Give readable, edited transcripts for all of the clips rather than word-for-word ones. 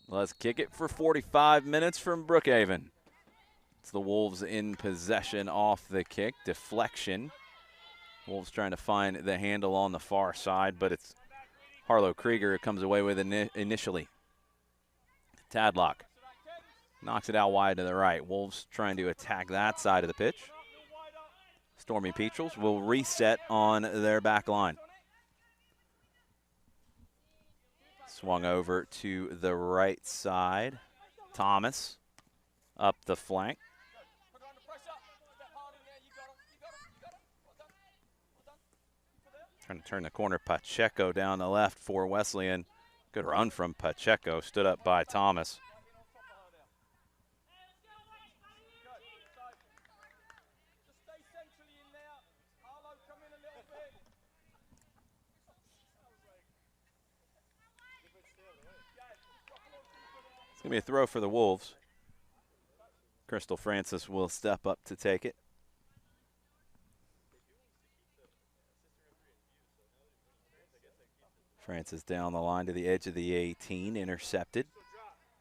Let's kick it for 45 minutes from Brookhaven. It's the Wolves in possession off the kick. Deflection. Wolves trying to find the handle on the far side, but it's Harlow Krieger who comes away with it initially. Tadlock knocks it out wide to the right. Wolves trying to attack that side of the pitch. Stormy Petrels will reset on their back line. Swung over to the right side. Thomas up the flank. Trying to turn the corner. Pacheco down the left for Wesleyan. Good run from Pacheco. Stood up by Thomas. It's going to be a throw for the Wolves. Crystal Francis will step up to take it. Francis down the line to the edge of the 18, intercepted.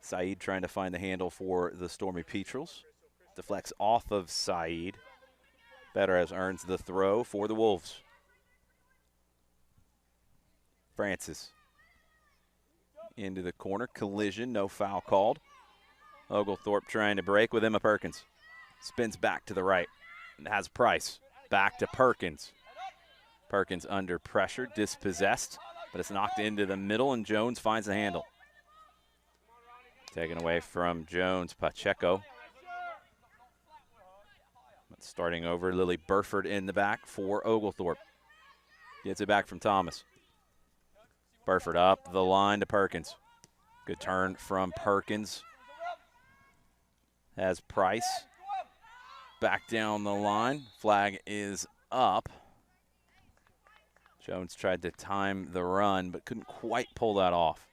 Saeed trying to find the handle for the Stormy Petrels. Deflects off of Saeed. Betteres earns the throw for the Wolves. Francis into the corner, collision, no foul called. Oglethorpe trying to break with Emma Perkins. Spins back to the right and has Price. Back to Perkins. Perkins under pressure, dispossessed, but it's knocked into the middle, and Jones finds the handle. Taken away from Jones, Pacheco. Starting over, Lily Burford in the back for Oglethorpe. Gets it back from Thomas. Burford up the line to Perkins. Good turn from Perkins. Has Price. Back down the line. Flag is up. Jones tried to time the run, but couldn't quite pull that off.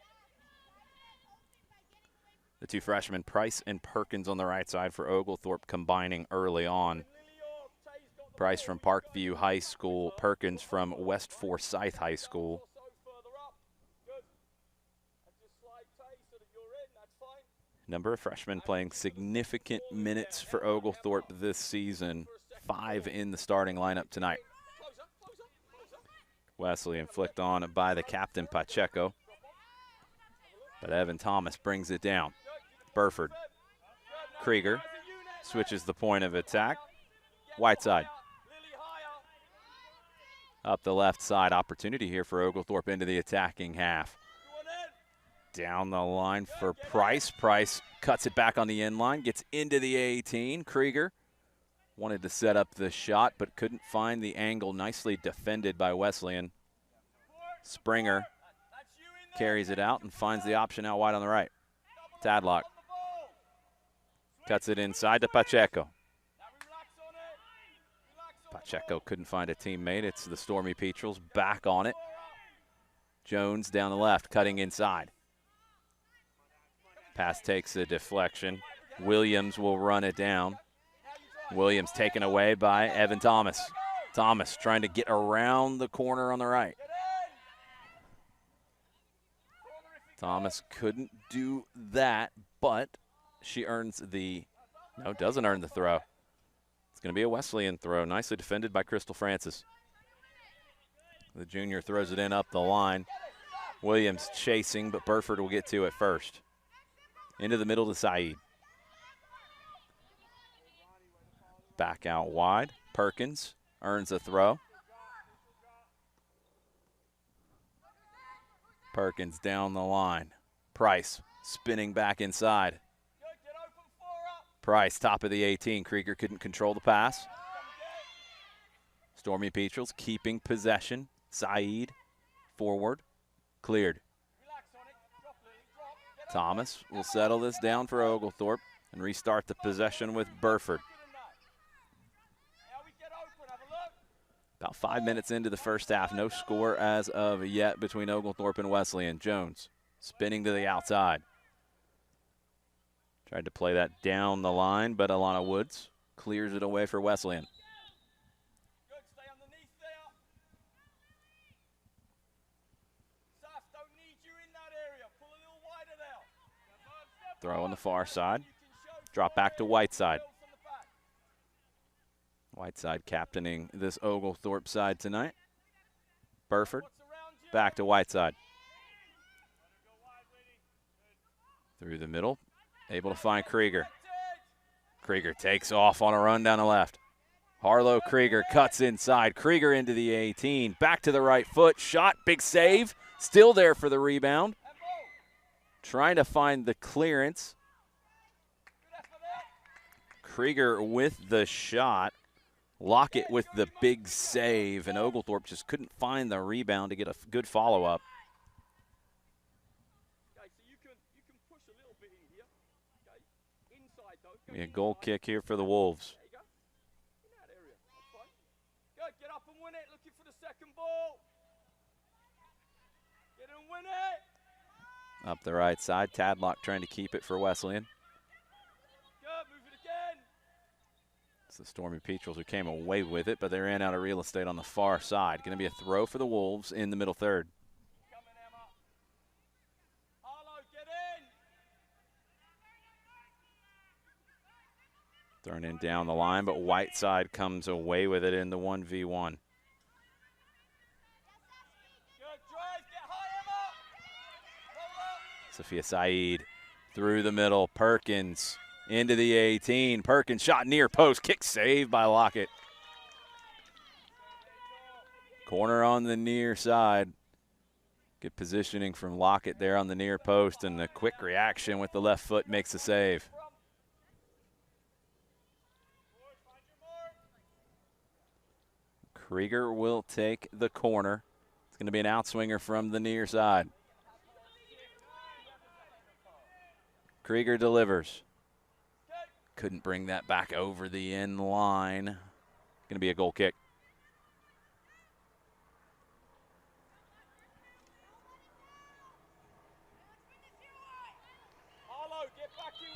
The two freshmen, Price and Perkins on the right side for Oglethorpe, combining early on. Price from Parkview High School, Perkins from West Forsyth High School. Number of freshmen playing significant minutes for Oglethorpe this season. 5 in the starting lineup tonight. Wesleyan flicked on by the captain, Pacheco. But Evan Thomas brings it down. Burford. Krieger switches the point of attack. Whiteside. Up the left side, opportunity here for Oglethorpe into the attacking half. Down the line for Price. Price cuts it back on the end line, gets into the 18. Krieger wanted to set up the shot, but couldn't find the angle. Nicely defended by Wesleyan. Springer carries it out and finds the option out wide on the right. Tadlock cuts it inside to Pacheco. Pacheco couldn't find a teammate. It's the Stormy Petrels back on it. Jones down the left, cutting inside. Pass takes a deflection. Williams will run it down. Williams taken away by Evan Thomas. Thomas trying to get around the corner on the right. Thomas couldn't do that, but she earns the, no, doesn't earn the throw. It's going to be a Wesleyan throw. Nicely defended by Crystal Francis. The junior throws it in up the line. Williams chasing, but Burford will get to it first. Into the middle to Saeed. Back out wide. Perkins earns a throw. Perkins down the line. Price spinning back inside. Price, top of the 18. Krieger couldn't control the pass. Stormy Petrels keeping possession. Saeed forward. Cleared. Thomas will settle this down for Oglethorpe and restart the possession with Burford. About 5 minutes into the first half. No score as of yet between Oglethorpe and Wesleyan. Jones spinning to the outside. Tried to play that down the line, but Alana Woods clears it away for Wesleyan. Throw on the far side. Drop back to Whiteside. Whiteside captaining this Oglethorpe side tonight. Burford back to Whiteside. Through the middle, able to find Krieger. Krieger takes off on a run down the left. Harlow Krieger cuts inside. Krieger into the 18. Back to the right foot. Shot. Big save. Still there for the rebound. Trying to find the clearance. Krieger with the shot. Lockett with the big save. And Oglethorpe just couldn't find the rebound to get a good follow-up. A goal kick here for the Wolves. Good, get up and win it. Looking for the second ball. Get and win it. Up the right side. Tadlock trying to keep it for Wesleyan. Good, move it again. It's the Stormy Petrels who came away with it, but they ran out of real estate on the far side. Going to be a throw for the Wolves in the middle third. Coming, Emma. Harlow, get in. Thrown in down the line, but Whiteside comes away with it in the 1v1. Good drive, get high, Emma. Roll up. Sophia Saeed through the middle. Perkins into the 18. Perkins shot near post. Kick saved by Lockett. Corner on the near side. Good positioning from Lockett there on the near post, and the quick reaction with the left foot makes the save. Krieger will take the corner. It's going to be an outswinger from the near side. Krieger delivers. Couldn't bring that back over the end line. Going to be a goal kick.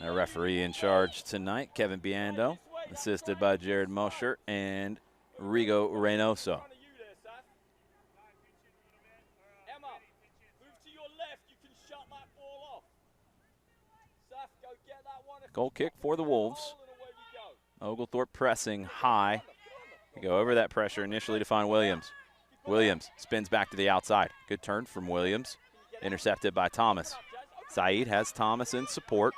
Our referee in charge tonight, Kevin Biando, assisted by Jared Mosher and Rigo Reynoso. Emma, move to your left. You can shut that ball off. Saf, go get that one. Goal kick for the Wolves. Oglethorpe pressing high. We go over that pressure initially to find Williams. Williams spins back to the outside. Good turn from Williams. Intercepted by Thomas. Saeed has Thomas in support.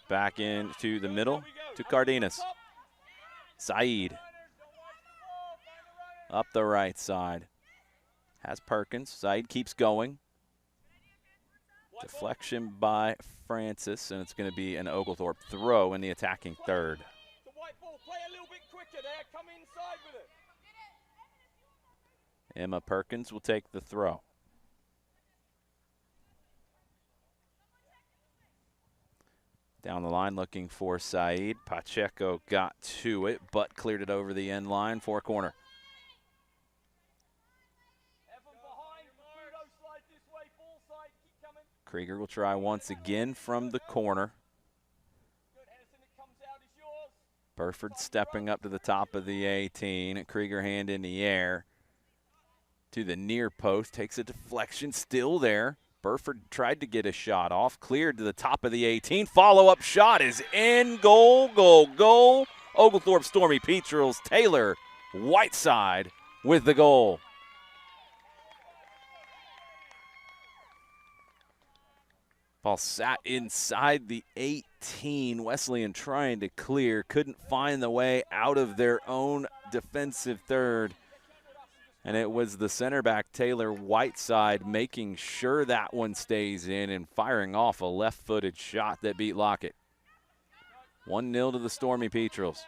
Back into the middle to Cardenas. Saeed up the right side. Has Perkins. Saeed keeps going. Deflection by Francis, and it's going to be an Oglethorpe throw in the attacking third. The white ball, play a little bit quicker there. Come inside with it. Emma Perkins will take the throw. Down the line looking for Saeed. Pacheco got to it, but cleared it over the end line for a corner. Evan behind. Budo slide this way. Ball side. Keep coming. Krieger will try once again from the corner. Good, Henderson. It comes out. It's yours. Burford stepping up to the top of the 18. Krieger hand in the air to the near post. Takes a deflection. Still there. Burford tried to get a shot off, cleared to the top of the 18. Follow-up shot is in. Goal, goal, goal. Oglethorpe Stormy Petrels. Taylor Whiteside with the goal. Ball sat inside the 18. Wesleyan trying to clear. Couldn't find the way out of their own defensive third. And it was the center back, Taylor Whiteside, making sure that one stays in and firing off a left-footed shot that beat Lockett. 1-0 to the Stormy Petrels.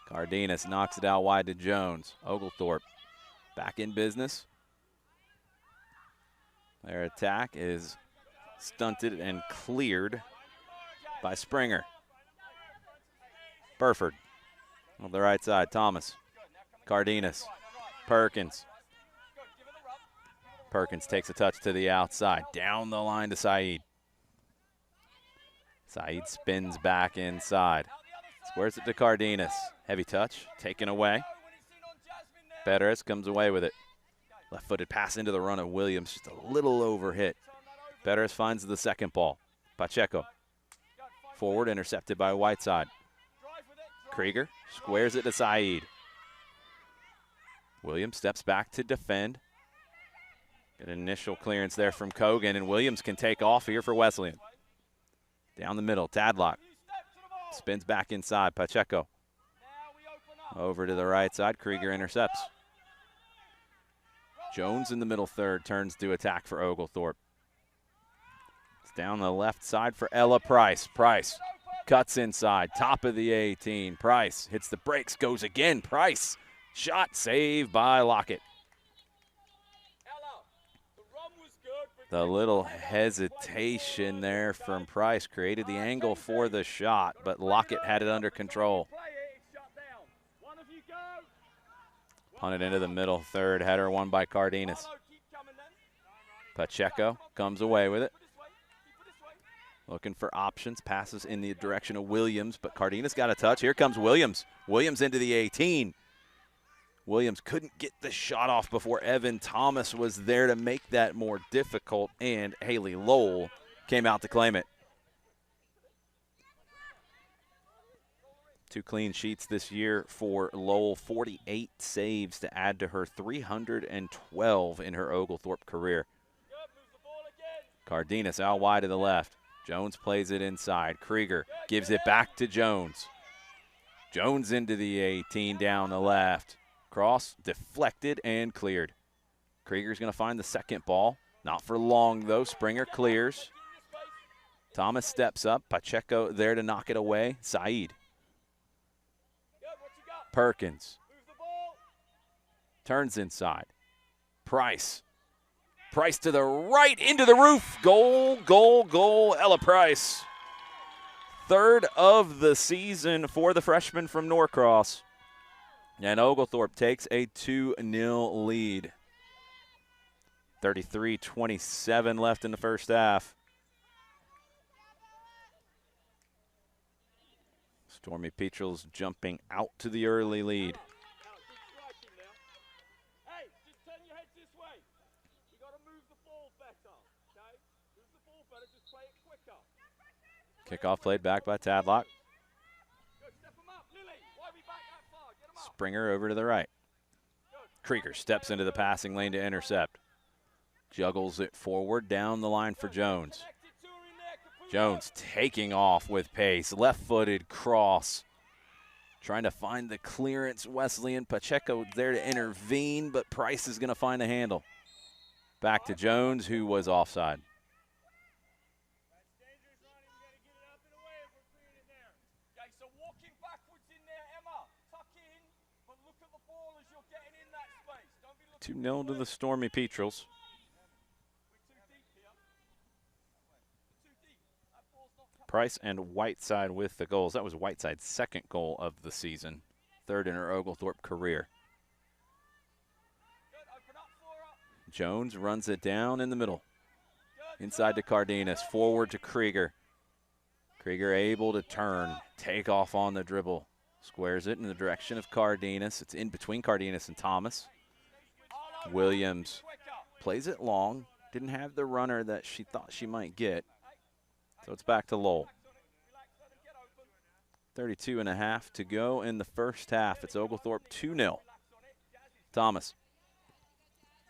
Cardenas knocks it out wide to Jones. Oglethorpe back in business. Their attack is stunted and cleared by Springer. Burford. On the right side, Thomas. Cardenas. Perkins. Perkins takes a touch to the outside. Down the line to Saeed. Saeed spins back inside. Squares it to Cardenas. Heavy touch. Taken away. Beteres comes away with it. Left-footed pass into the run of Williams, just a little overhit. Betteres finds the second ball. Pacheco forward, intercepted by Whiteside. Krieger squares it to Saeed. Williams steps back to defend. An initial clearance there from Kogan, and Williams can take off here for Wesleyan. Down the middle, Tadlock spins back inside. Pacheco over to the right side. Krieger intercepts. Jones in the middle third turns to attack for Oglethorpe. It's down the left side for Ella Price. Price cuts inside, top of the 18. Price hits the brakes, goes again. Price, shot, save by Lockett. The little hesitation there from Price created the angle for the shot, but Lockett had it under control. Punted into the middle third, header won by Cardenas. Pacheco comes away with it. Looking for options, passes in the direction of Williams, but Cardenas got a touch. Here comes Williams. Williams into the 18. Williams couldn't get the shot off before Evan Thomas was there to make that more difficult, and Haley Lowell came out to claim it. 2 clean sheets this year for Lowell, 48 saves to add to her 312 in her Oglethorpe career. Cardenas out wide to the left. Jones plays it inside. Krieger gives it back to Jones. Jones into the 18 down the left. Cross deflected and cleared. Krieger's going to find the second ball. Not for long, though. Springer clears. Thomas steps up. Pacheco there to knock it away. Saeed. Perkins. Turns inside. Price. Price to the right, into the roof. Goal, goal, goal. Ella Price. Third of the season for the freshman from Norcross. And Oglethorpe takes a 2-0 lead. 33-27 left in the first half. Stormy Petrels jumping out to the early lead. Hey, just turn your head this way. You got to move the ball better, okay? Move the ball better, just play it quicker. Kickoff played back by Tadlock. Go step them up, Lily. Why are we back that far? Get them up. Springer over to the right. Krieger steps into the passing lane to intercept. Juggles it forward down the line for Jones. Jones taking off with pace. Left-footed cross. Trying to find the clearance. Wesleyan. Pacheco there to intervene, but Price is going to find a handle. Back to Jones, who was offside. Okay, so walking backwards in there, Emma. Tuck in, but look at the ball as you're getting in that space. Don't be looking 2-0 to the Stormy Petrels. Price and Whiteside with the goals. That was Whiteside's second goal of the season, third in her Oglethorpe career. Jones runs it down in the middle. Inside to Cardenas, forward to Krieger. Krieger able to turn, take off on the dribble. Squares it in the direction of Cardenas. It's in between Cardenas and Thomas. Williams plays it long. Didn't have the runner that she thought she might get. So it's back to Lowell. 32.5 to go in the first half. It's Oglethorpe 2-0. Thomas.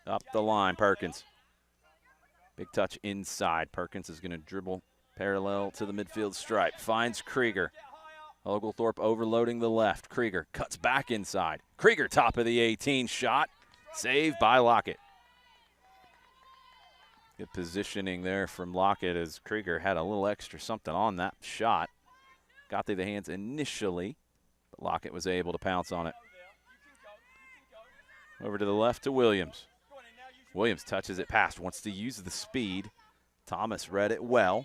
Up the line, Perkins. Big touch inside. Perkins is going to dribble parallel to the midfield stripe. Finds Krieger. Oglethorpe overloading the left. Krieger cuts back inside. Krieger top of the 18 shot. Saved by Lockett. Good positioning there from Lockett as Krieger had a little extra something on that shot. Got through the hands initially, but Lockett was able to pounce on it. Over to the left to Williams. Williams touches it past, wants to use the speed. Thomas read it well.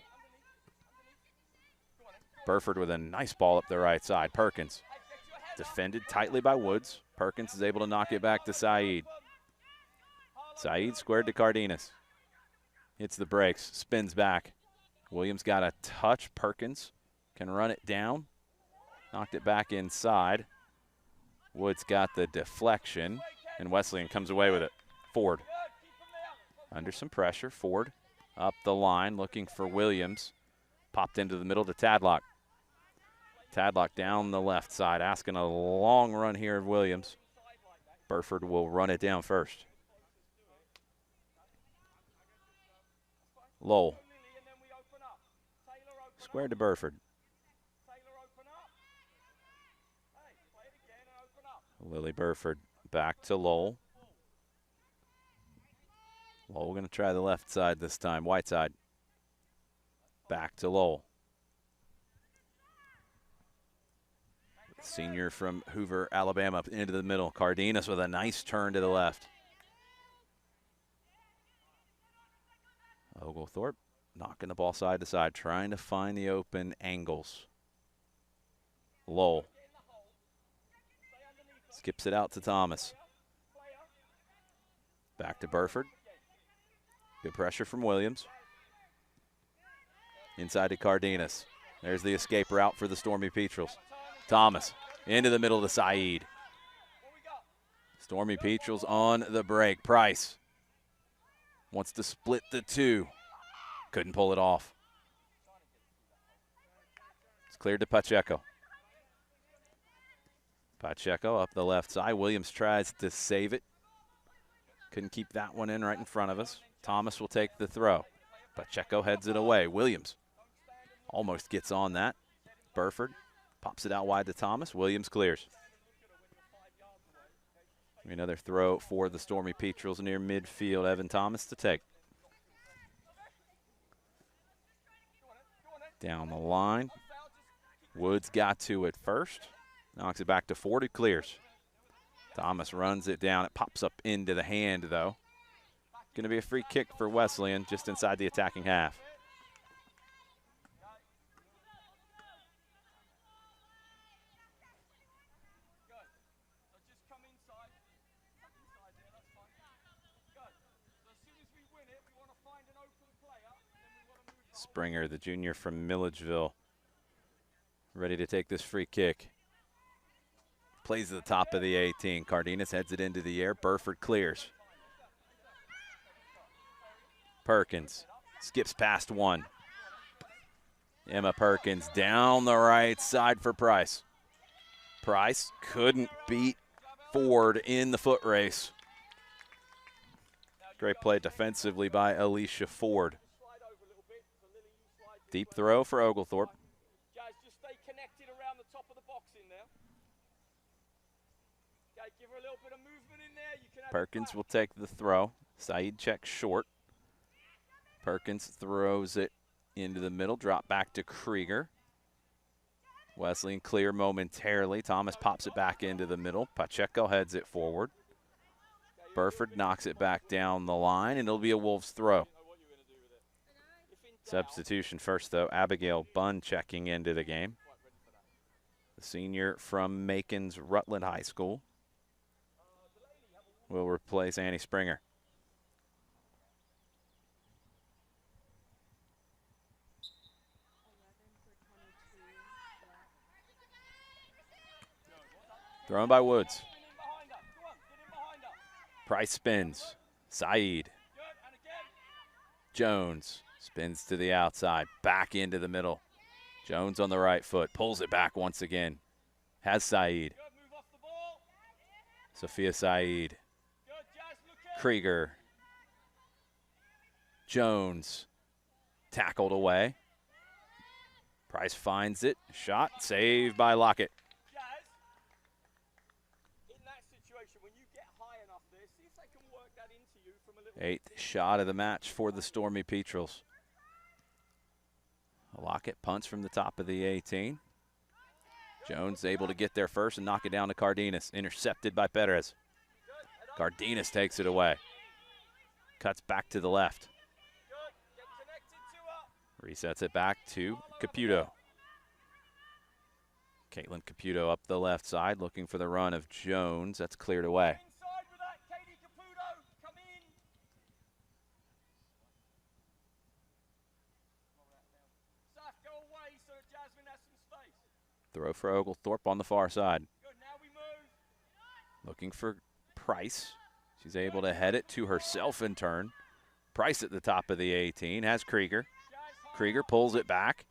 Burford with a nice ball up the right side. Perkins defended tightly by Woods. Perkins is able to knock it back to Saeed. Saeed squared to Cardenas. Hits the brakes, spins back. Williams got a touch. Perkins can run it down. Knocked it back inside. Woods got the deflection, and Wesleyan comes away with it. Ford under some pressure. Ford up the line looking for Williams. Popped into the middle to Tadlock. Tadlock down the left side, asking a long run here of Williams. Burford will run it down first. Lowell. Square to Burford. Lily Burford back to Lowell. Lowell going to try the left side this time, white side. Back to Lowell. Senior from Hoover, Alabama, up into the middle. Cardenas with a nice turn to the left. Oglethorpe knocking the ball side to side, trying to find the open angles. Lowell skips it out to Thomas. Back to Burford. Good pressure from Williams. Inside to Cardenas. There's the escape route for the Stormy Petrels. Thomas into the middle to Saeed. Stormy Petrels on the break. Price wants to split the two. Couldn't pull it off. It's cleared to Pacheco. Pacheco up the left side. Williams tries to save it. Couldn't keep that one in right in front of us. Thomas will take the throw. Pacheco heads it away. Williams almost gets on that. Burford pops it out wide to Thomas. Williams clears. Another throw for the Stormy Petrels near midfield. Evan Thomas to take. Down the line. Woods got to it first. Knocks it back to Ford, who clears. Thomas runs it down. It pops up into the hand, though. Going to be a free kick for Wesleyan just inside the attacking half. Springer, the junior from Milledgeville, ready to take this free kick. Plays at the top of the 18. Cardenas heads it into the air. Burford clears. Perkins skips past one. Emma Perkins down the right side for Price. Price couldn't beat Ford in the foot race. Great play defensively by Alicia Ford. Deep throw for Oglethorpe. Guys, just stay connected around the top of the box in there. Okay, give her a little bit of movement in there. You can have Perkins will take the throw. Saeed checks short. Perkins throws it into the middle. Drop back to Krieger. Wesleyan clear momentarily. Thomas pops it back into the middle. Pacheco heads it forward. Burford knocks it back down the line, and it'll be a Wolves throw. Substitution first, though. Abigail Bunn checking into the game. The senior from Macon's Rutland High School will replace Annie Springer. Thrown by Woods. Price spins. Saeed. Jones spins to the outside. Back into the middle. Jones on the right foot. Pulls it back once again. Has Saeed. Sophia Saeed. Krieger. Jones. Tackled away. Price finds it. Shot. Saved by Lockett. Eighth shot of the match for the Stormy Petrels. Lockett punts from the top of the 18. Jones able to get there first and knock it down to Cardenas. Intercepted by Perez. Cardenas takes it away. Cuts back to the left. Resets it back to Caputo. Caitlin Caputo up the left side looking for the run of Jones. That's cleared away. Throw for Oglethorpe on the far side. Looking for Price. She's able to head it to herself in turn. Price at the top of the 18 has Krieger. Krieger pulls it back.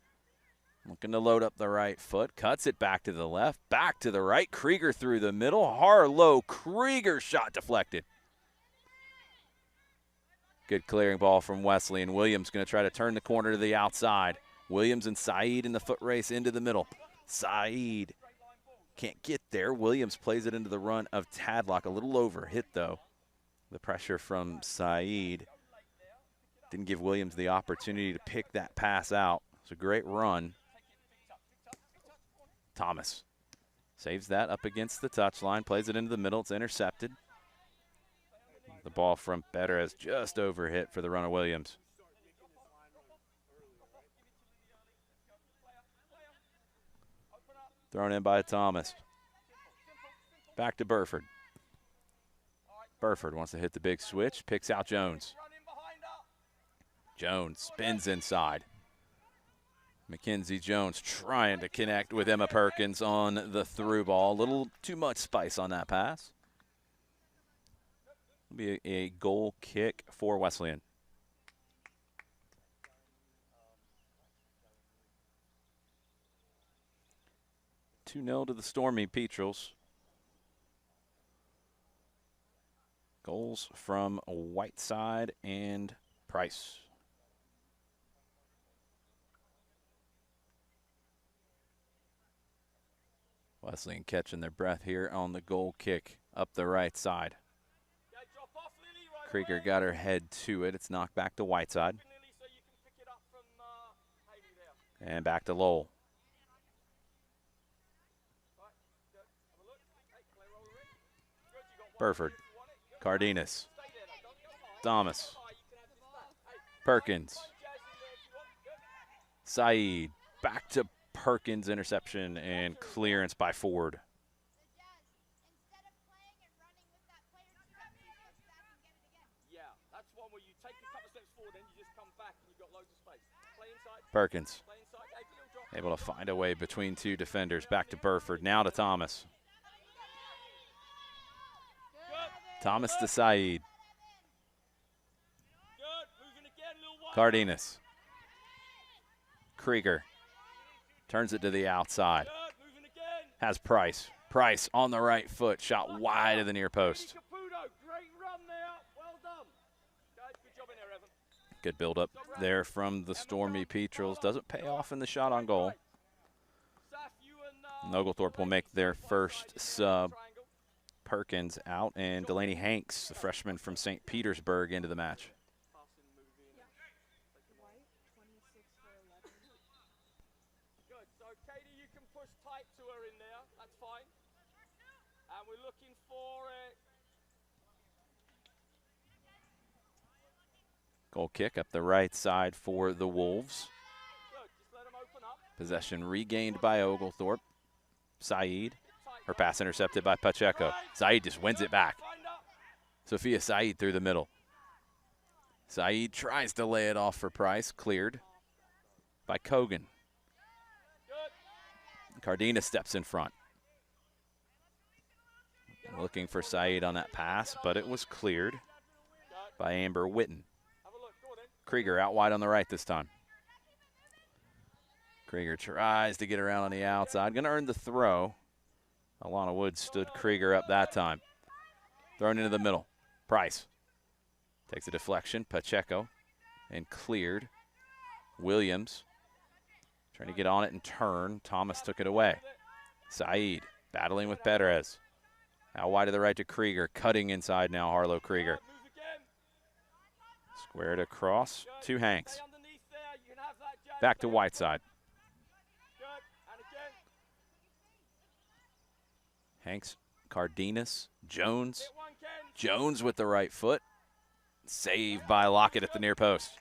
Looking to load up the right foot. Cuts it back to the left. Back to the right. Krieger through the middle. Harlow. Krieger shot deflected. Good clearing ball from Wesleyan. Williams going to try to turn the corner to the outside. Williams and Saeed in the foot race into the middle. Saeed can't get there. Williams plays it into the run of Tadlock. A little over hit, though. The pressure from Saeed didn't give Williams the opportunity to pick that pass out. It's a great run. Thomas saves that up against the touchline, plays it into the middle. It's intercepted. The ball from Betteres just over hit for the run of Williams. Thrown in by Thomas. Back to Burford. Burford wants to hit the big switch, picks out Jones. Jones spins inside. Mackenzie Jones trying to connect with Emma Perkins on the through ball. A little too much spice on that pass. It'll be a goal kick for Wesleyan. (2-0 to the Stormy Petrels. Goals from Whiteside and Price. Wesleyan catching their breath here on the goal kick up the right side. Krieger got her head to it. It's knocked back to Whiteside. And back to Lowell. Burford. Cardenas. Thomas. Perkins. Saeed. Back to Perkins, interception and clearance by Ford. Perkins able to find a way between two defenders. Back to Burford, now to Thomas. Thomas to Saeed. Cardenas. Krieger. Turns it to the outside. Has Price. Price on the right foot. Shot wide of the near post. Good build up there from the Stormy Petrels. Doesn't pay off in the shot on goal. And Oglethorpe will make their first sub. Perkins out and Delaney Hanks, the freshman from St. Petersburg, into the match. And we're looking for it. Goal kick up the right side for the Wolves. Possession regained by Oglethorpe. Saeed. Her pass intercepted by Pacheco. Saeed just wins it back. Sophia Saeed through the middle. Saeed tries to lay it off for Price. Cleared by Kogan. Cardenas steps in front. Looking for Saeed on that pass, but it was cleared by Amber Witten. Krieger out wide on the right this time. Krieger tries to get around on the outside. Going to earn the throw. Alana Woods stood Krieger up that time. Thrown into the middle. Price takes a deflection. Pacheco and cleared. Williams trying to get on it and turn. Thomas took it away. Saeed battling with Betteres. Out wide to the right to Krieger. Cutting inside now, Harlow Krieger. Squared across to Hanks. Back to Whiteside. Hanks, Cardenas, Jones. Jones with the right foot. Saved by Lockett at the near post.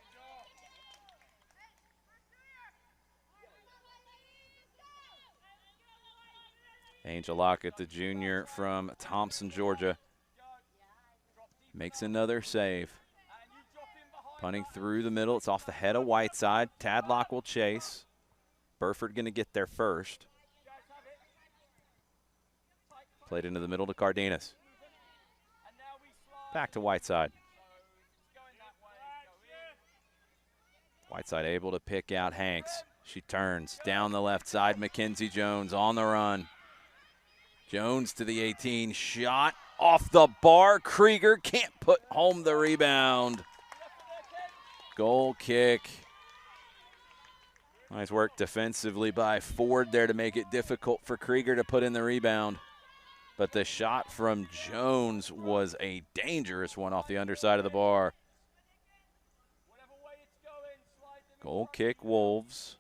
Angel Lockett, the junior from Thompson, Georgia, makes another save. Punting through the middle. It's off the head of Whiteside. Tadlock will chase. Burford going to get there first. Played into the middle to Cardenas. Back to Whiteside. Whiteside able to pick out Hanks. She turns down the left side. Mackenzie Jones on the run. Jones to the 18. Shot off the bar. Krieger can't put home the rebound. Goal kick. Nice work defensively by Ford there to make it difficult for Krieger to put in the rebound. But the shot from Jones was a dangerous one off the underside of the bar. Goal kick, Wolves.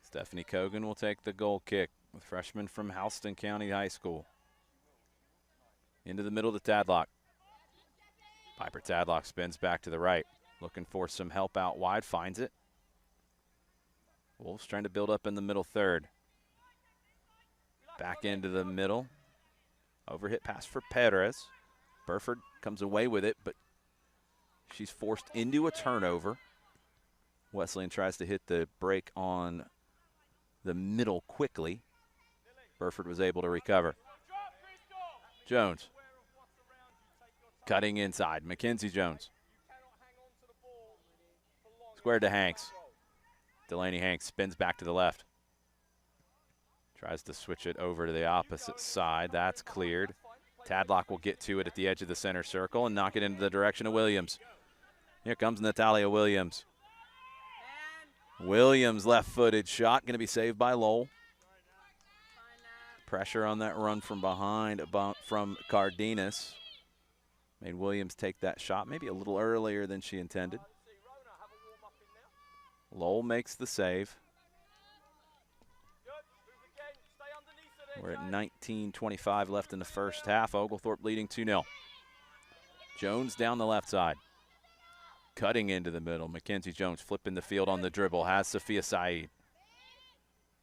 Stephanie Kogan will take the goal kick, with freshman from Houston County High School. Into the middle to Tadlock. Piper Tadlock spins back to the right, looking for some help out wide, finds it. Wolves trying to build up in the middle third. Back into the middle. Overhit pass for Perez. Burford comes away with it, but she's forced into a turnover. Wesleyan tries to hit the break on the middle quickly. Burford was able to recover. Jones. Cutting inside. Mackenzie Jones. Squared to Hanks. Delaney Hanks spins back to the left. Tries to switch it over to the opposite side. That's cleared. Tadlock will get to it at the edge of the center circle and knock it into the direction of Williams. Here comes Natalia Williams. Williams left-footed shot, going to be saved by Lowell. Pressure on that run from behind from Cardenas. Made Williams take that shot maybe a little earlier than she intended. Lowell makes the save. We're at 19:25 left in the first half. Oglethorpe leading 2-0. Jones down the left side. Cutting into the middle. Mackenzie Jones flipping the field on the dribble. Has Sophia Saeed.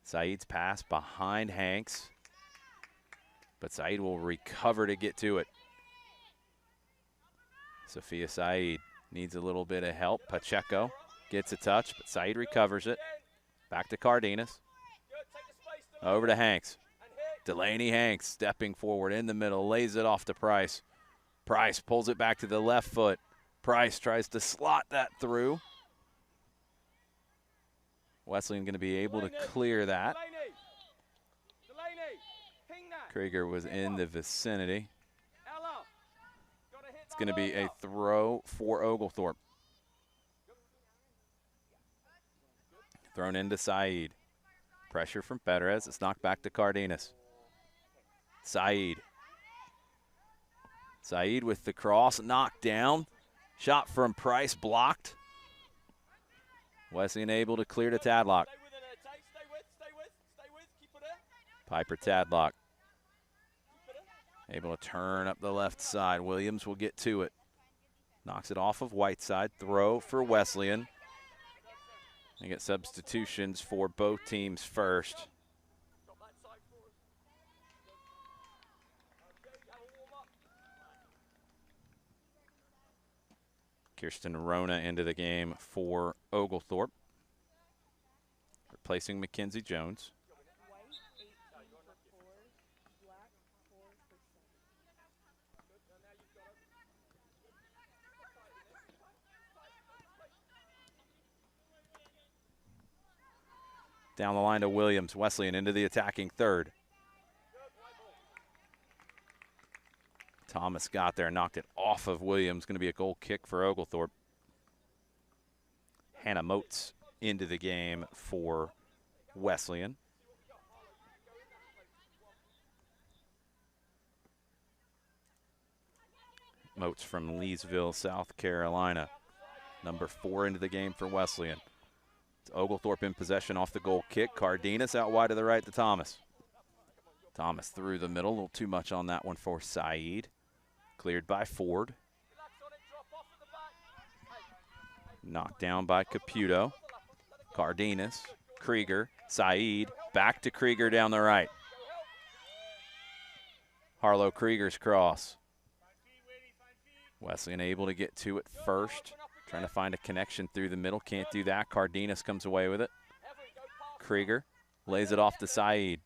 Saeed's pass behind Hanks. But Saeed will recover to get to it. Sophia Saeed needs a little bit of help. Pacheco gets a touch, but Saeed recovers it. Back to Cardenas. Over to Hanks. Delaney Hanks stepping forward in the middle, lays it off to Price. Price pulls it back to the left foot. Price tries to slot that through. Wesleyan going to be able to clear that. Krieger was in the vicinity. It's going to be a throw for Oglethorpe. Thrown into Saeed. Pressure from Perez. It's knocked back to Cardenas. Saeed. Saeed with the cross, knocked down. Shot from Price, blocked. Wesleyan able to clear to Tadlock. Piper Tadlock. Able to turn up the left side. Williams will get to it. Knocks it off of Whiteside. Throw for Wesleyan. They get substitutions for both teams first. Kirsten Rona into the game for Oglethorpe, replacing Mackenzie Jones. Down the line to Williams. Wesleyan into the attacking third. Thomas got there, knocked it off of Williams. Going to be a goal kick for Oglethorpe. Hannah Motes into the game for Wesleyan. Motes from Leesville, South Carolina. Number 4 into the game for Wesleyan. It's Oglethorpe in possession off the goal kick. Cardenas out wide to the right to Thomas. Thomas through the middle. A little too much on that one for Saeed. Cleared by Ford. Knocked down by Caputo. Cardenas. Krieger. Saeed. Back to Krieger down the right. Harlow Krieger's cross. Wesleyan able to get to it first. Trying to find a connection through the middle. Can't do that. Cardenas comes away with it. Krieger lays it off to Saeed.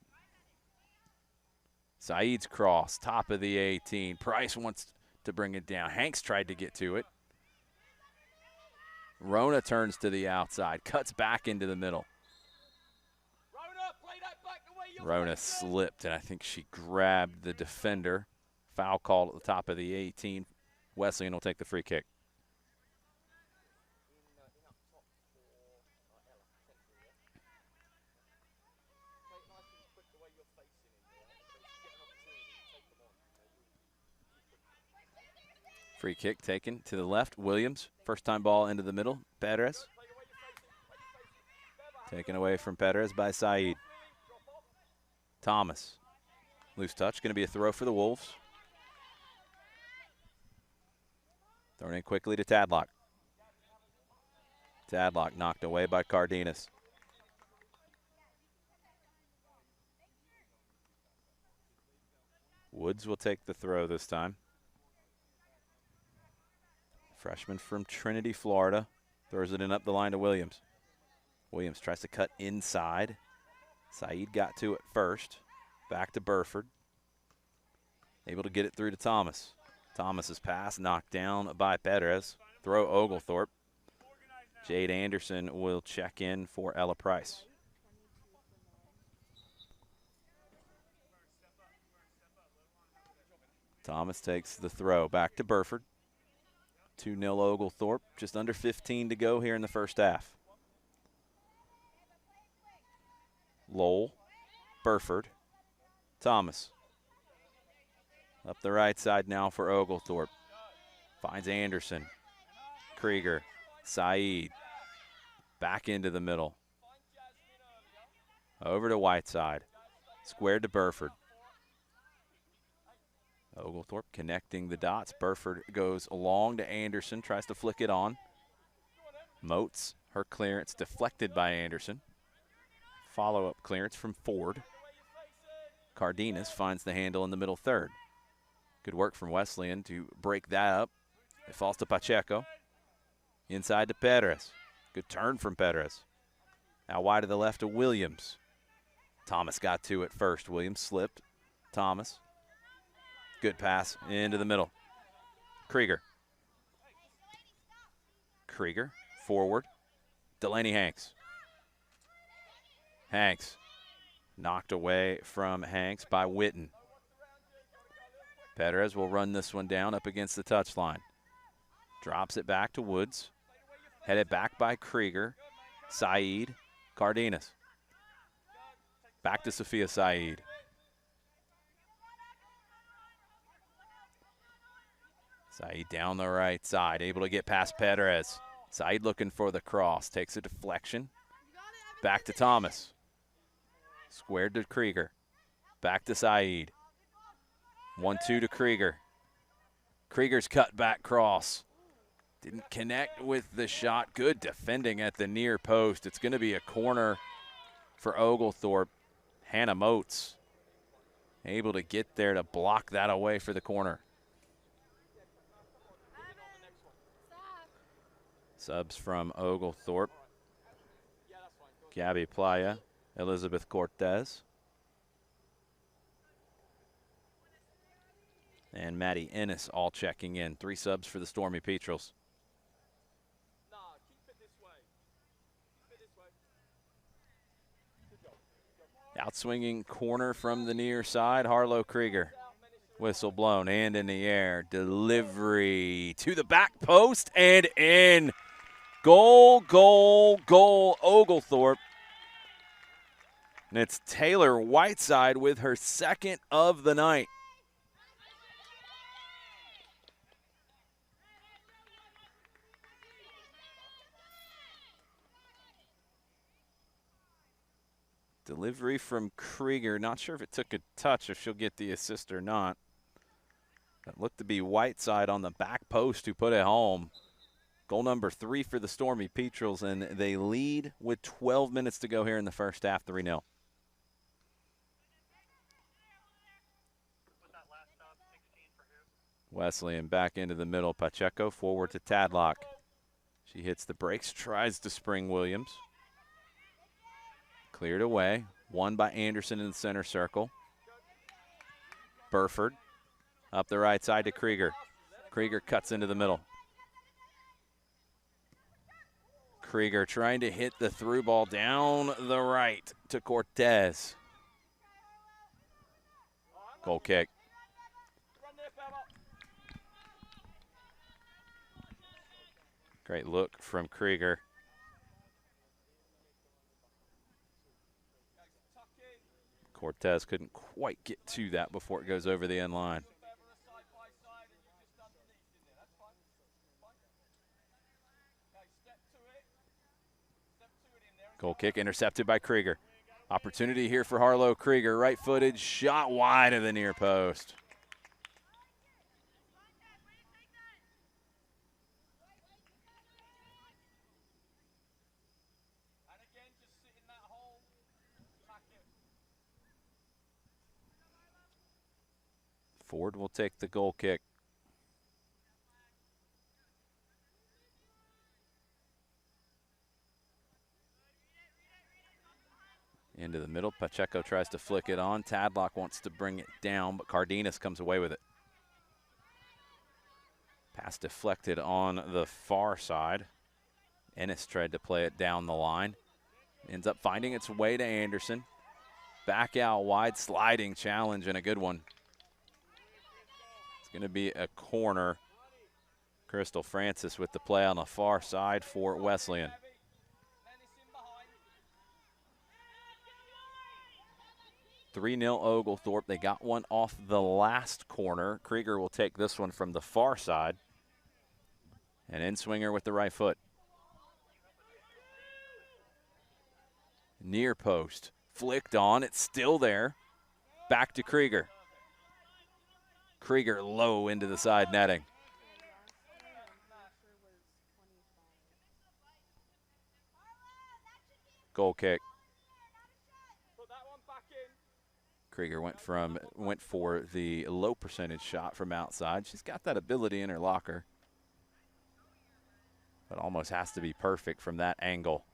Saeed's cross, top of the 18. Price wants to bring it down. Hanks tried to get to it. Rona turns to the outside, cuts back into the middle. Rona slipped, and I think she grabbed the defender. Foul called at the top of the 18. Wesleyan will take the free kick. Free kick taken to the left. Williams, first time ball into the middle. Perez. Taken away from Perez by Saeed. Thomas. Loose touch, going to be a throw for the Wolves. Thrown in quickly to Tadlock. Tadlock knocked away by Cardenas. Woods will take the throw this time. Freshman from Trinity, Florida. Throws it in up the line to Williams. Williams tries to cut inside. Saeed got to it first. Back to Burford. Able to get it through to Thomas. Thomas's pass knocked down by Perez. Throw Oglethorpe. Jade Anderson will check in for Ella Price. Thomas takes the throw back to Burford. 2-0 Oglethorpe. Just under 15 to go here in the first half. Lowell, Burford, Thomas. Up the right side now for Oglethorpe. Finds Anderson. Krieger, Saeed. Back into the middle. Over to Whiteside. Squared to Burford. Oglethorpe connecting the dots. Burford goes along to Anderson, tries to flick it on. Moats, her clearance deflected by Anderson. Follow-up clearance from Ford. Cardenas finds the handle in the middle third. Good work from Wesleyan to break that up. It falls to Pacheco. Inside to Perez. Good turn from Perez. Now wide to the left to Williams. Thomas got to it first. Williams slipped. Thomas. Good pass into the middle. Krieger. Krieger forward. Delaney Hanks. Hanks. Knocked away from Hanks by Witten. Perez will run this one down up against the touchline. Drops it back to Woods. Headed back by Krieger. Saeed. Cardenas. Back to Sophia Saeed. Saeed down the right side, able to get past Perez. Saeed looking for the cross, takes a deflection. Back to Thomas. Squared to Krieger. Back to Saeed. 1-2 to Krieger. Krieger's cut back cross. Didn't connect with the shot. Good defending at the near post. It's going to be a corner for Oglethorpe. Hannah Moats able to get there to block that away for the corner. Subs from Oglethorpe. Gabby Playa, Elizabeth Cortez, and Maddie Ennis all checking in. 3 subs for the Stormy Petrels. Outswinging corner from the near side, Harlow Krieger. Whistle blown and in the air. Delivery to the back post and in. Goal, goal, goal, Oglethorpe. And it's Taylor Whiteside with her second of the night. Delivery from Krieger. Not sure if it took a touch, if she'll get the assist or not. That looked to be Whiteside on the back post who put it home. Goal number 3 for the Stormy Petrels, and they lead with 12 minutes to go here in the first half, 3-0. Wesleyan back into the middle. Pacheco forward to Tadlock. She hits the brakes, tries to spring Williams. Cleared away. Won by Anderson in the center circle. Burford up the right side to Krieger. Krieger cuts into the middle. Krieger trying to hit the through ball down the right to Cortez. Goal kick. Great look from Krieger. Cortez couldn't quite get to that before it goes over the end line. Goal kick intercepted by Krieger. Opportunity here for Harlow Krieger. Right-footed shot wide of the near post. Ford will take the goal kick. Into the middle. Pacheco tries to flick it on. Tadlock wants to bring it down, but Cardenas comes away with it. Pass deflected on the far side. Ennis tried to play it down the line. Ends up finding its way to Anderson. Back out wide, sliding challenge, and a good one. It's going to be a corner. Crystal Francis with the play on the far side for Wesleyan. (3-0 Oglethorpe. They got one off the last corner. Krieger will take this one from the far side. An in-swinger with the right foot. Near post. Flicked on. It's still there. Back to Krieger. Krieger low into the side netting. Goal kick. Krieger went for the low percentage shot from outside. She's got that ability in her locker, but almost has to be perfect from that angle.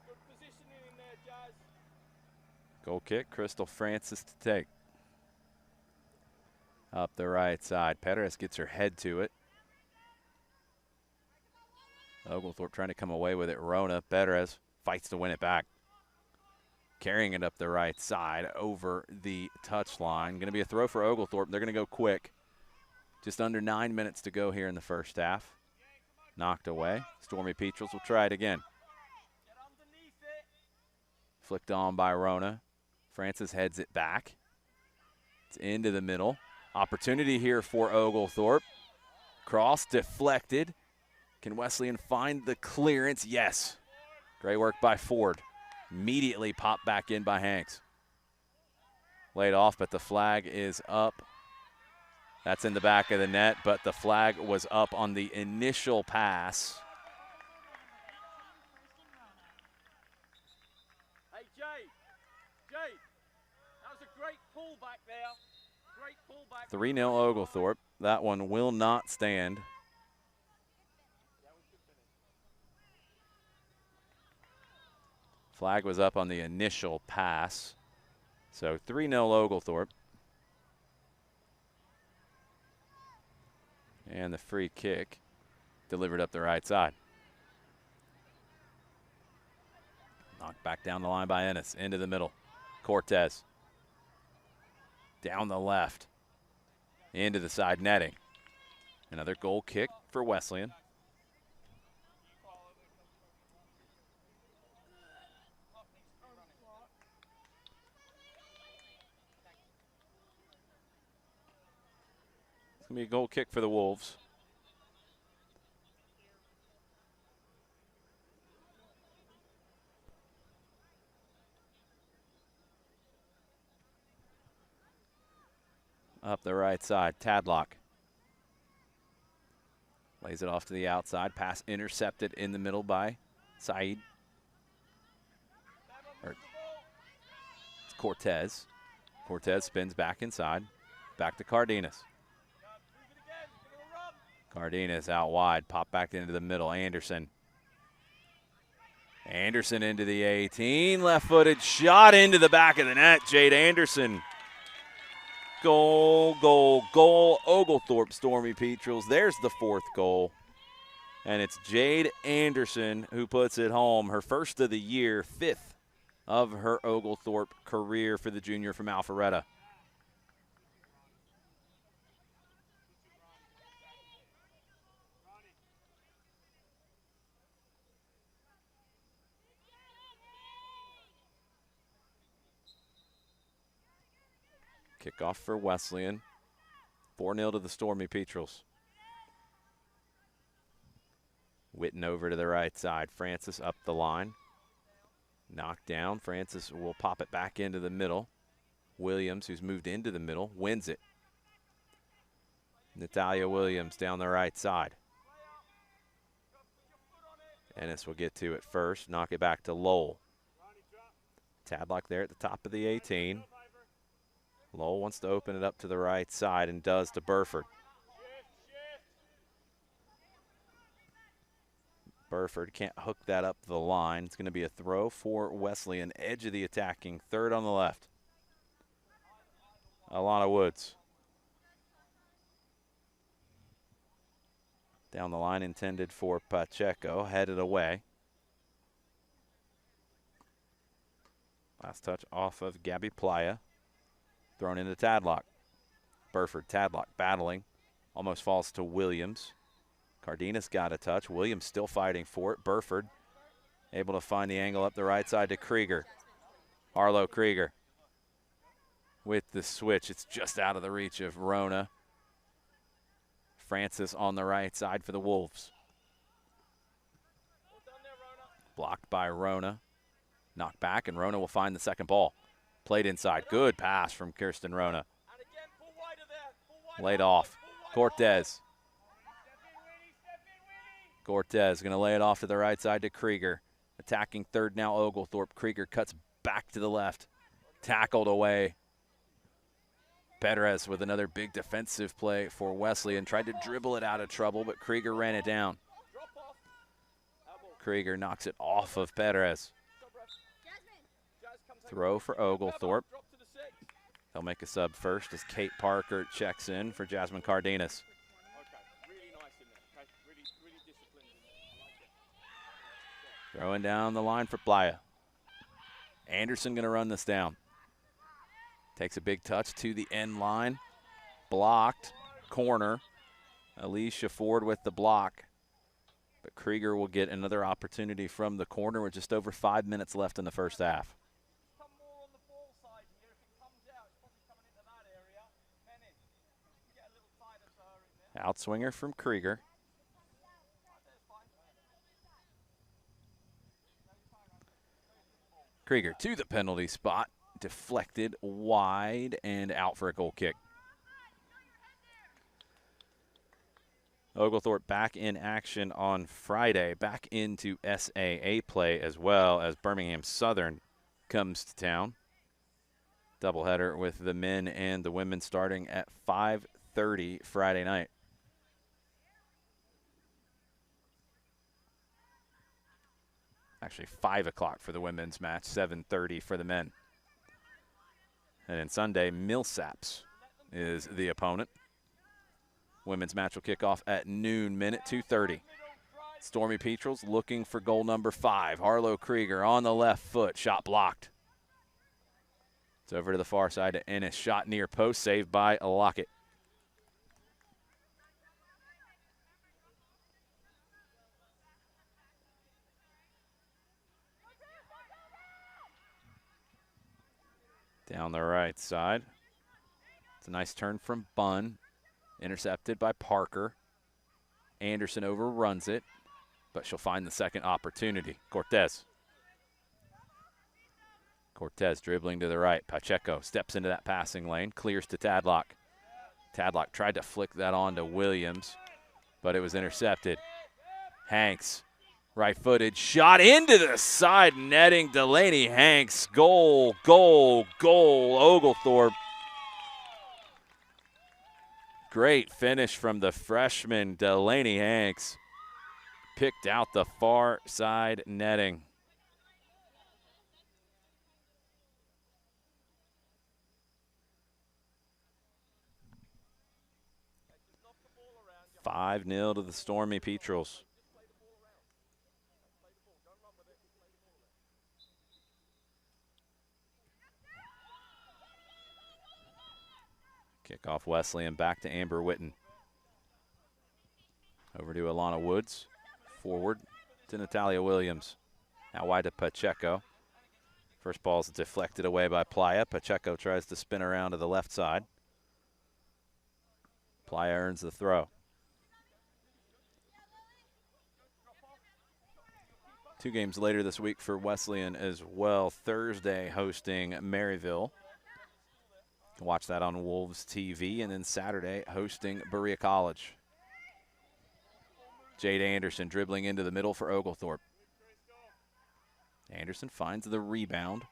Good positioning in there, Jazz. Goal kick, Crystal Francis to take. Up the right side. Perez gets her head to it. Oglethorpe trying to come away with it. Rona Perez fights to win it back. Carrying it up the right side over the touchline. Going to be a throw for Oglethorpe. They're going to go quick. Just under 9 minutes to go here in the first half. Knocked away. Stormy Petrels will try it again. Flicked on by Rona. Francis heads it back. It's into the middle. Opportunity here for Oglethorpe. Cross deflected. Can Wesleyan find the clearance? Yes. Great work by Ford. Immediately popped back in by Hanks. Laid off, but the flag is up. That's in the back of the net, but the flag was up on the initial pass. Hey, Jay, that was a great pull back there. Great pull back. 3-0 Oglethorpe. That one will not stand. Flag was up on the initial pass. So 3-0 Oglethorpe. And the free kick delivered up the right side. Knocked back down the line by Ennis. Into the middle. Cortez. Down the left. Into the side netting. Another goal kick for Wesleyan. It's going to be a goal kick for the Wolves. Up the right side, Tadlock. Lays it off to the outside. Pass intercepted in the middle by Saeed. It's Cortez. Cortez spins back inside. Back to Cardenas. Cardenas out wide, pop back into the middle. Anderson. Anderson into the 18, left-footed shot into the back of the net. Jade Anderson. Goal, goal, goal. Oglethorpe Stormy Petrels. There's the 4th goal. And it's Jade Anderson who puts it home. Her first of the year, 5th of her Oglethorpe career for the junior from Alpharetta. Kickoff for Wesleyan. 4-0 to the Stormy Petrels. Witten over to the right side. Francis up the line. Knocked down. Francis will pop it back into the middle. Williams, who's moved into the middle, wins it. Natalia Williams down the right side. Ennis will get to it first. Knock it back to Lowell. Tadlock there at the top of the 18. Lowell wants to open it up to the right side and does to Burford. Burford can't hook that up the line. It's going to be a throw for Wesleyan, edge of the attacking, 3rd on the left. Alana Woods. Down the line intended for Pacheco, headed away. Last touch off of Gabby Playa. Thrown into Tadlock. Burford, Tadlock battling. Almost falls to Williams. Cardenas got a touch. Williams still fighting for it. Burford able to find the angle up the right side to Krieger. Arlo Krieger with the switch. It's just out of the reach of Rona. Francis on the right side for the Wolves. Blocked by Rona. Knocked back, and Rona will find the second ball. Played inside. Good pass from Kirsten Rona. Laid off. Cortez. Cortez going to lay it off to the right side to Krieger. Attacking 3rd now Oglethorpe. Krieger cuts back to the left. Tackled away. Perez with another big defensive play for Wesleyan. Tried to dribble it out of trouble, but Krieger ran it down. Krieger knocks it off of Perez. Throw for Oglethorpe. They'll make a sub first as Kate Parker checks in for Jasmine Cardenas. Throwing down the line for Playa. Anderson going to run this down. Takes a big touch to the end line. Blocked. Corner. Alicia Ford with the block. But Krieger will get another opportunity from the corner with just over 5 minutes left in the first half. Outswinger from Krieger. Krieger to the penalty spot. Deflected wide and out for a goal kick. Oglethorpe back in action on Friday. Back into SAA play as well as Birmingham Southern comes to town. Doubleheader with the men and the women starting at 5:30 Friday night. Actually 5 o'clock for the women's match, 7:30 for the men. And then Sunday, Millsaps is the opponent. Women's match will kick off at noon, minute 2:30. Stormy Petrels looking for goal number 5. Harlow Krieger on the left foot, shot blocked. It's over to the far side to Ennis, shot near post, saved by Lockett. Down the right side. It's a nice turn from Bunn. Intercepted by Parker. Anderson overruns it, but she'll find the second opportunity. Cortez. Cortez dribbling to the right. Pacheco steps into that passing lane, clears to Tadlock. Tadlock tried to flick that on to Williams, but it was intercepted. Hanks, right-footed, shot into the side netting. Delaney Hanks, goal, goal, goal. Oglethorpe Great finish from the freshman, Delaney Hanks. Picked out the far side netting. Five 5-0 to the Stormy Petrels. Kickoff Wesleyan back to Amber Witten. Over to Alana Woods. Forward to Natalia Williams. Now wide to Pacheco. First ball is deflected away by Playa. Pacheco tries to spin around to the left side. Playa earns the throw. 2 games later this week for Wesleyan as well. Thursday hosting Maryville. Watch that on Wolves TV. And then Saturday hosting Berea College. Jade Anderson dribbling into the middle for Oglethorpe. Anderson finds the rebound.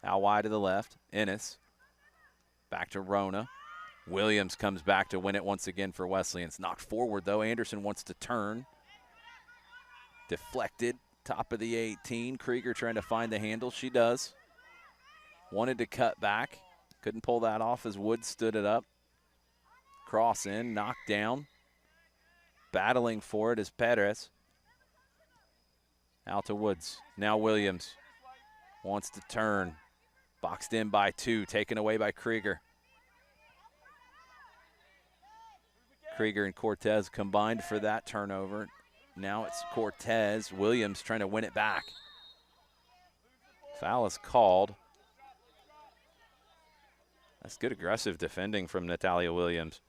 Out wide to the left. Ennis. Back to Rona. Williams comes back to win it once again for Wesleyan. It's knocked forward, though. Anderson wants to turn. Deflected. Top of the 18. Krieger trying to find the handle. She does. Wanted to cut back. Couldn't pull that off as Wood stood it up. Cross in. Knocked down. Battling for it is Perez. Out to Woods. Now Williams wants to turn. Boxed in by 2. Taken away by Krieger. Krieger and Cortez combined for that turnover. Now it's Cortez. Williams trying to win it back. Foul is called. That's good aggressive defending from Natalia Williams.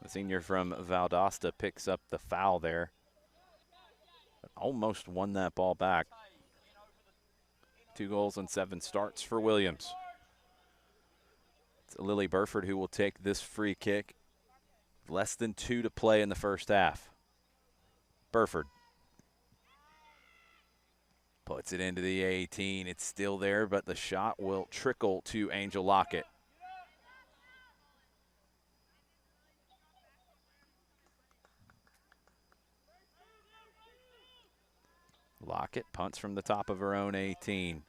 The senior from Valdosta picks up the foul there. Almost won that ball back. 2 goals and 7 starts for Williams. It's Lily Burford who will take this free kick. Less than 2 to play in the first half. Burford puts it into the 18. It's still there, but the shot will trickle to Angel Lockett. Lockett punts from the top of her own 18.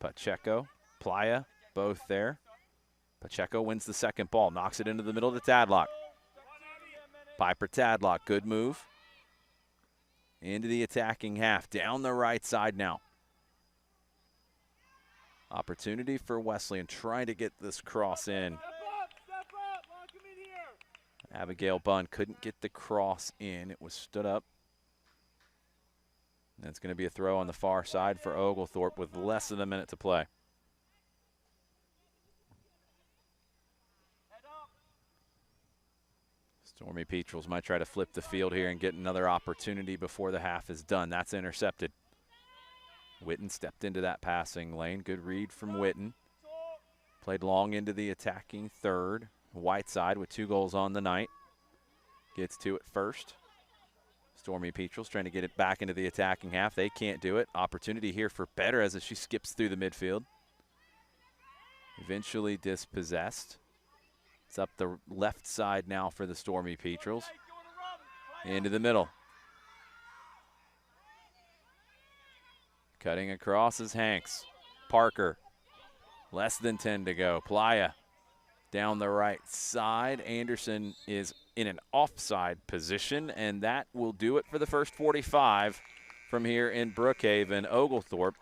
Pacheco, Playa, both there. Pacheco wins the second ball, knocks it into the middle to Tadlock. Piper Tadlock, good move. Into the attacking half, down the right side now. Opportunity for Wesleyan trying to get this cross in. Abigail Bunn couldn't get the cross in. It was stood up. And it's going to be a throw on the far side for Oglethorpe with less than a minute to play. Stormy Petrels might try to flip the field here and get another opportunity before the half is done. That's intercepted. Witten stepped into that passing lane. Good read from Witten. Played long into the attacking third. Whiteside with 2 goals on the night. Gets to it first. Stormy Petrels trying to get it back into the attacking half. They can't do it. Opportunity here for Better as she skips through the midfield. Eventually dispossessed. It's up the left side now for the Stormy Petrels. Into the middle. Cutting across is Hanks. Parker. Less than 10 to go. Playa down the right side. Anderson is in an offside position, and that will do it for the first 45 from here in Brookhaven. Oglethorpe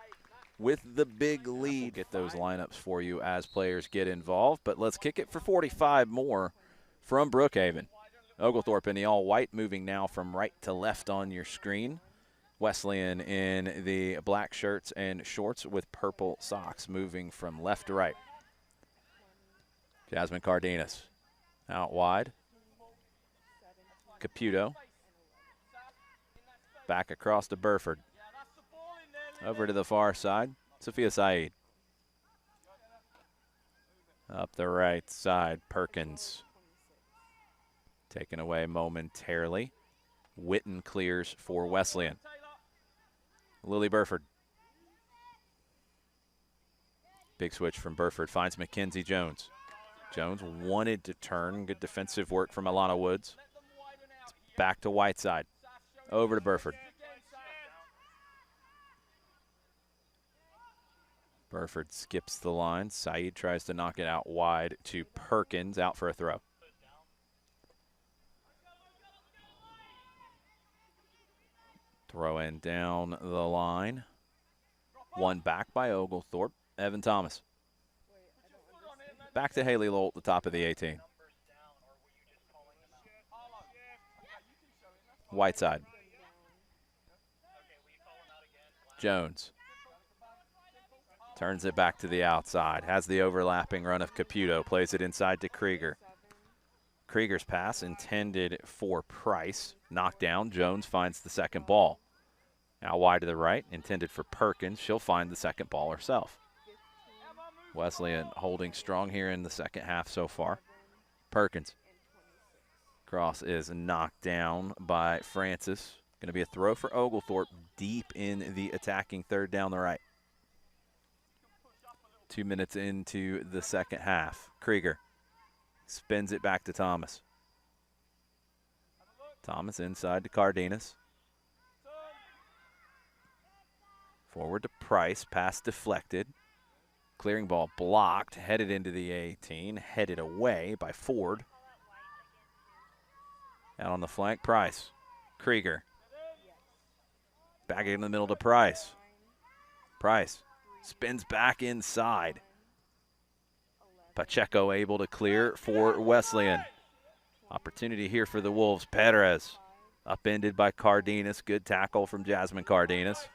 with the big lead. Get those lineups for you as players get involved, but let's kick it for 45 more from Brookhaven. Oglethorpe in the all-white, moving now from right to left on your screen. Wesleyan in the black shirts and shorts with purple socks, moving from left to right. Jasmine Cardenas out wide. Caputo. Back across to Burford. Over to the far side, Sophia Saeed. Up the right side, Perkins. Taken away momentarily. Witten clears for Wesleyan. Lily Burford. Big switch from Burford, finds Mackenzie Jones. Jones wanted to turn. Good defensive work from Alana Woods. It's back to Whiteside. Over to Burford. Burford skips the line. Saeed tries to knock it out wide to Perkins, out for a throw. Throw in down the line. One back by Oglethorpe. Evan Thomas. Back to Haley Lowell at the top of the 18. Whiteside. Jones. Turns it back to the outside. Has the overlapping run of Caputo. Plays it inside to Krieger. Krieger's pass intended for Price. Knocked down. Jones finds the second ball. Now wide to the right. Intended for Perkins. She'll find the second ball herself. Wesleyan holding strong here in the second half so far. Perkins. Cross is knocked down by Francis. Going to be a throw for Oglethorpe deep in the attacking third down the right. 2 minutes into the second half. Krieger spins it back to Thomas. Thomas inside to Cardenas. Forward to Price. Pass deflected. Clearing ball blocked. Headed into the 18. Headed away by Ford. Out on the flank, Price. Krieger. Back in the middle to Price. Price spins back inside. Pacheco able to clear for Wesleyan. Opportunity here for the Wolves. Perez upended by Cardenas. Good tackle from Jasmine Cardenas.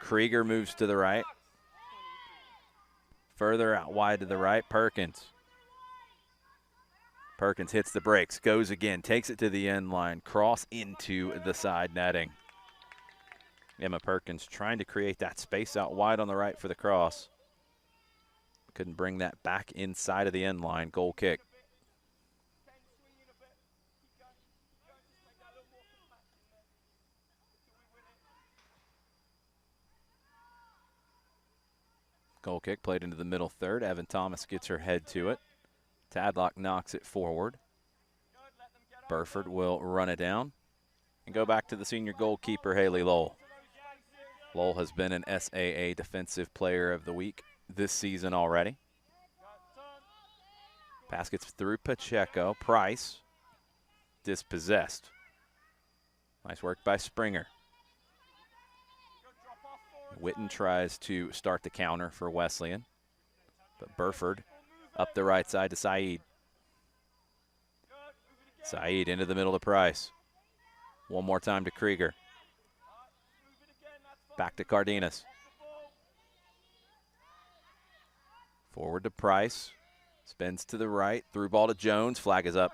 Krieger moves to the right. Further out wide to the right, Perkins. Perkins hits the brakes, goes again, takes it to the end line, cross into the side netting. Emma Perkins trying to create that space out wide on the right for the cross. Couldn't bring that back inside of the end line. Goal kick. Goal kick played into the middle third. Evan Thomas gets her head to it. Tadlock knocks it forward. Burford will run it down and go back to the senior goalkeeper, Haley Lowell. Lowell has been an SAA Defensive Player of the Week this season already. Pass gets through Pacheco. Price dispossessed. Nice work by Springer. Witten tries to start the counter for Wesleyan, but Burford up the right side to Saeed. Saeed into the middle to Price. One more time to Krieger. Back to Cardenas. Forward to Price. Spins to the right. Through ball to Jones. Flag is up.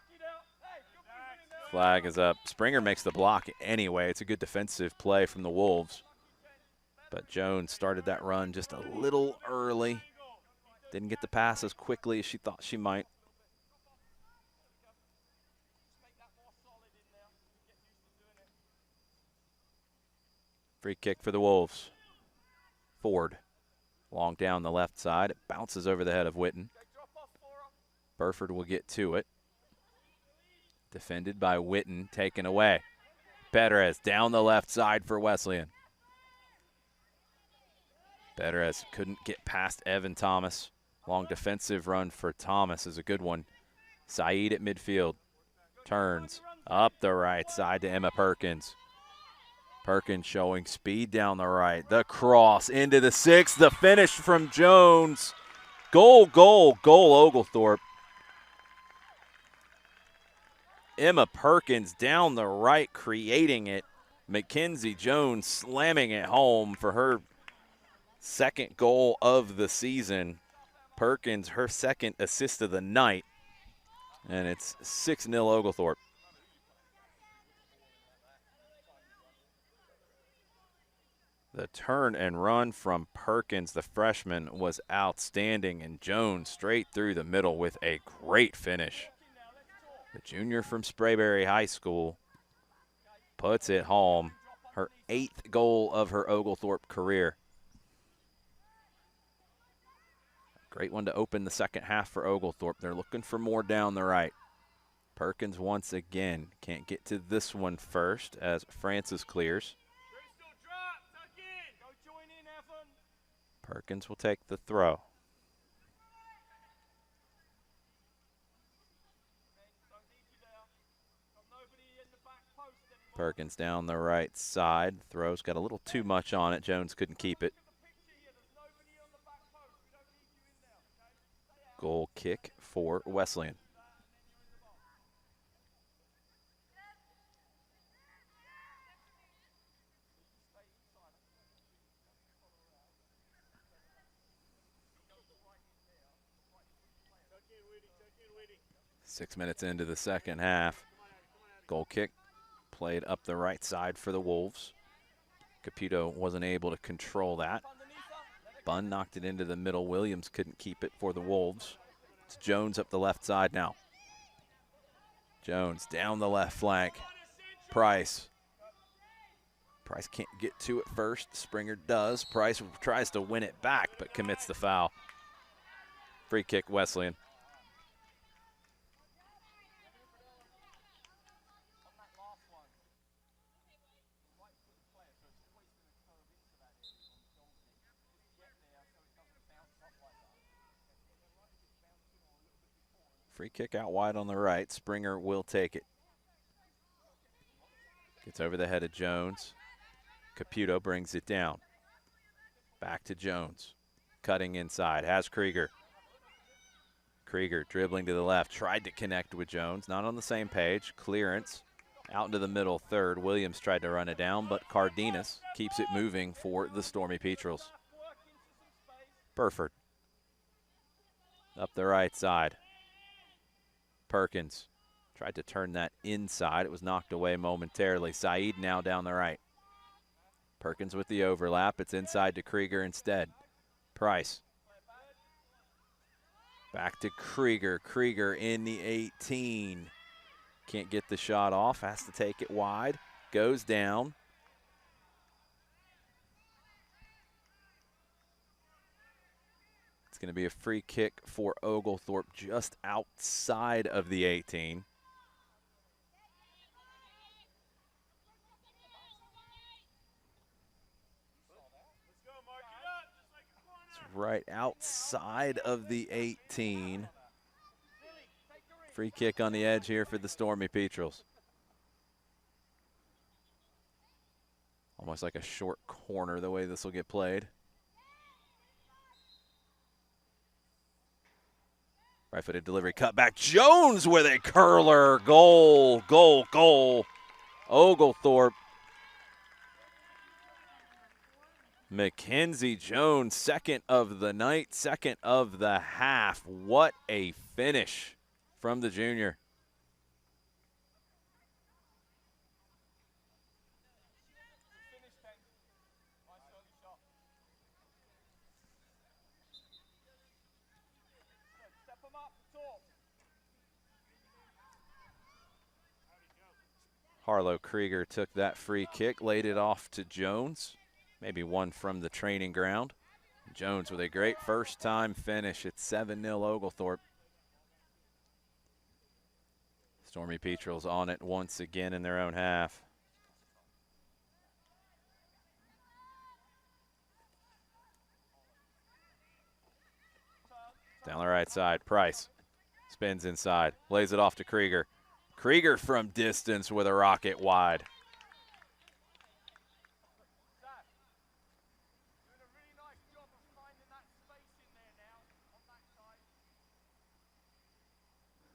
Flag is up. Springer makes the block anyway. It's a good defensive play from the Wolves. But Jones started that run just a little early. Didn't get the pass as quickly as she thought she might. Free kick for the Wolves. Ford. Long down the left side. It bounces over the head of Witten. Burford will get to it. Defended by Witten. Taken away. Perez down the left side for Wesleyan. Perez couldn't get past Evan Thomas. Long defensive run for Thomas is a good one. Saeed at midfield. Turns up the right side to Emma Perkins. Perkins showing speed down the right. The cross into the 6. The finish from Jones. Goal, goal, goal, Oglethorpe. Emma Perkins down the right creating it. Mackenzie Jones slamming it home for her second goal of the season. Perkins, her second assist of the night. And it's 6-0 Oglethorpe. The turn and run from Perkins, the freshman, was outstanding. And Jones straight through the middle with a great finish. The junior from Sprayberry High School puts it home. Her 8th goal of her Oglethorpe career. Great one to open the second half for Oglethorpe. They're looking for more down the right. Perkins once again can't get to this one first as Francis clears. Perkins will take the throw. Perkins down the right side. Throw's got a little too much on it. Jones couldn't keep it. Goal kick for Wesleyan. Six minutes into the second half. Goal kick played up the right side for the Wolves. Caputo wasn't able to control that. Bunn knocked it into the middle. Williams couldn't keep it for the Wolves. It's Jones up the left side now. Jones down the left flank. Price. Price can't get to it first. Springer does. Price tries to win it back but commits the foul. Free kick Wesleyan. Free kick out wide on the right. Springer will take it. Gets over the head of Jones. Caputo brings it down. Back to Jones. Cutting inside. Has Krieger. Krieger dribbling to the left. Tried to connect with Jones. Not on the same page. Clearance. Out into the middle third. Williams tried to run it down, but Cardenas keeps it moving for the Stormy Petrels. Burford. Up the right side. Perkins tried to turn that inside. It was knocked away momentarily. Saeed now down the right. Perkins with the overlap. It's inside to Krieger instead. Price. Back to Krieger. Krieger in the 18. Can't get the shot off. Has to take it wide. Goes down. Going to be a free kick for Oglethorpe just outside of the 18. It's right outside of the 18. Free kick on the edge here for the Stormy Petrels. Almost like a short corner the way this will get played. Right-footed delivery, cut back. Jones with a curler. Goal, goal, goal. Oglethorpe. Mackenzie Jones, second of the night, second of the half. What a finish from the junior. Harlow Krieger took that free kick, laid it off to Jones. Maybe one from the training ground. Jones with a great first-time finish. It's 7-0 Oglethorpe. Stormy Petrels on it once again in their own half. Down the right side, Price spins inside, lays it off to Krieger. Krieger from distance with a rocket wide.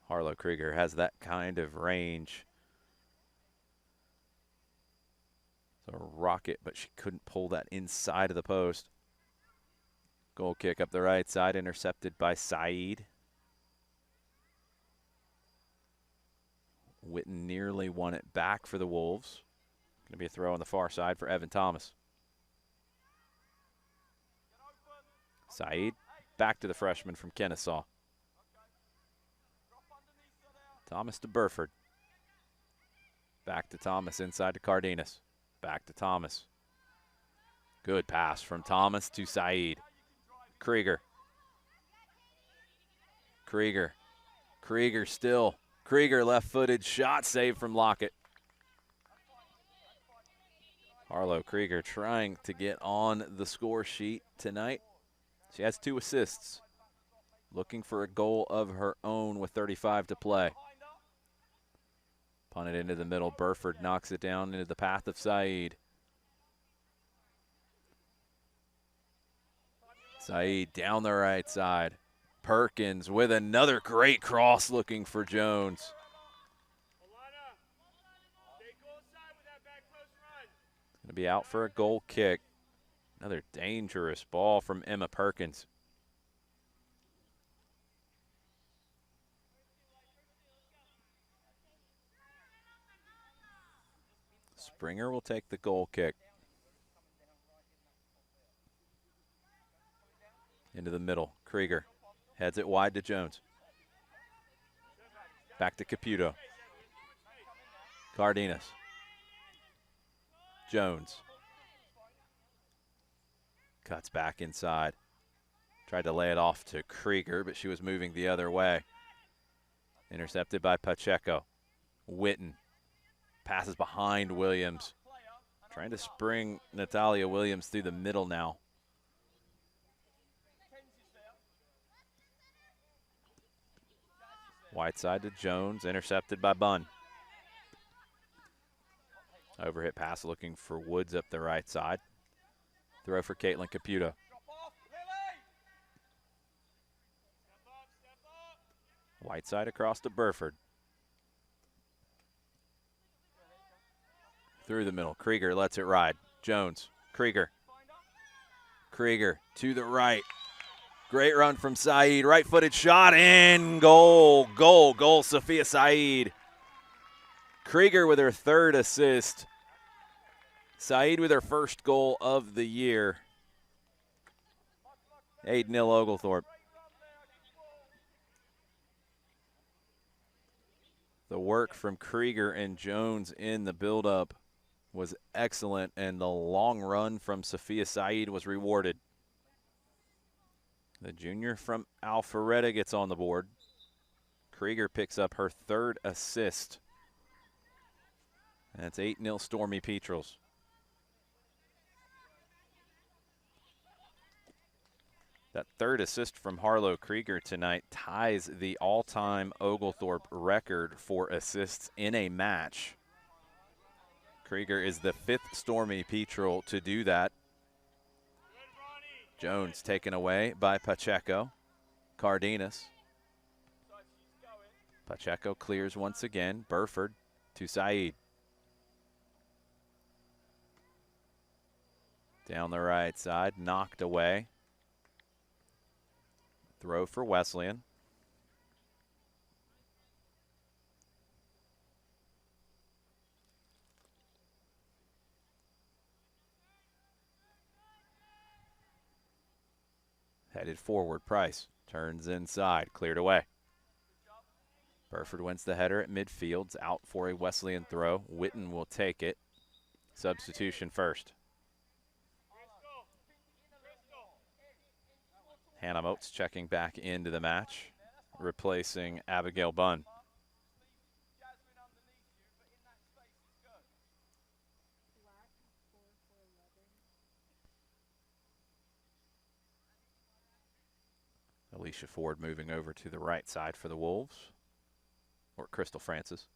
Harlow Krieger has that kind of range. So a rocket, but she couldn't pull that inside of the post. Goal kick up the right side, intercepted by Saeed. Witten nearly won it back for the Wolves. Going to be a throw on the far side for Evan Thomas. Saeed back to the freshman from Kennesaw. Thomas to Burford. Back to Thomas inside to Cardenas. Back to Thomas. Good pass from Thomas to Saeed. Krieger. Krieger. Krieger still. Krieger left-footed shot saved from Lockett. Harlow Krieger trying to get on the score sheet tonight. She has 2 assists. Looking for a goal of her own with 35 to play. Punted into the middle. Burford knocks it down into the path of Saeed. Saeed down the right side. Perkins with another great cross looking for Jones. Going to be out for a goal kick. Another dangerous ball from Emma Perkins. Springer will take the goal kick. Into the middle. Krieger heads it wide to Jones. Back to Caputo. Cardenas. Jones. Cuts back inside. Tried to lay it off to Krieger, but she was moving the other way. Intercepted by Pacheco. Witten. Passes behind Williams. Trying to spring Natalia Williams through the middle now. Whiteside to Jones, intercepted by Bunn. Overhit pass looking for Woods up the right side. Throw for Caitlin Caputo. Whiteside across to Burford. Through the middle. Krieger lets it ride. Jones. Krieger. Krieger to the right. Great run from Saeed. Right-footed shot in. Goal. Goal. Goal. Sophia Saeed. Krieger with her 3rd assist. Saeed with her 1st goal of the year. 8-0 Oglethorpe. The work from Krieger and Jones in the build-up was excellent, and the long run from Sophia Saeed was rewarded. The junior from Alpharetta gets on the board. Krieger picks up her 3rd assist. That's 8-0 Stormy Petrels. That 3rd assist from Harlow Krieger tonight ties the all-time Oglethorpe record for assists in a match. Krieger is the 5th Stormy Petrel to do that. Jones taken away by Pacheco. Cardenas. Pacheco clears once again. Burford to Saeed. Down the right side, knocked away. Throw for Wesleyan. Headed forward, Price turns inside, cleared away. Burford wins the header at midfield, it's out for a Wesleyan throw. Witten will take it. Substitution first. Hannah Moats checking back into the match, replacing Abigail Bunn. Alicia Ford moving over to the right side for the Wolves, or Crystal Francis.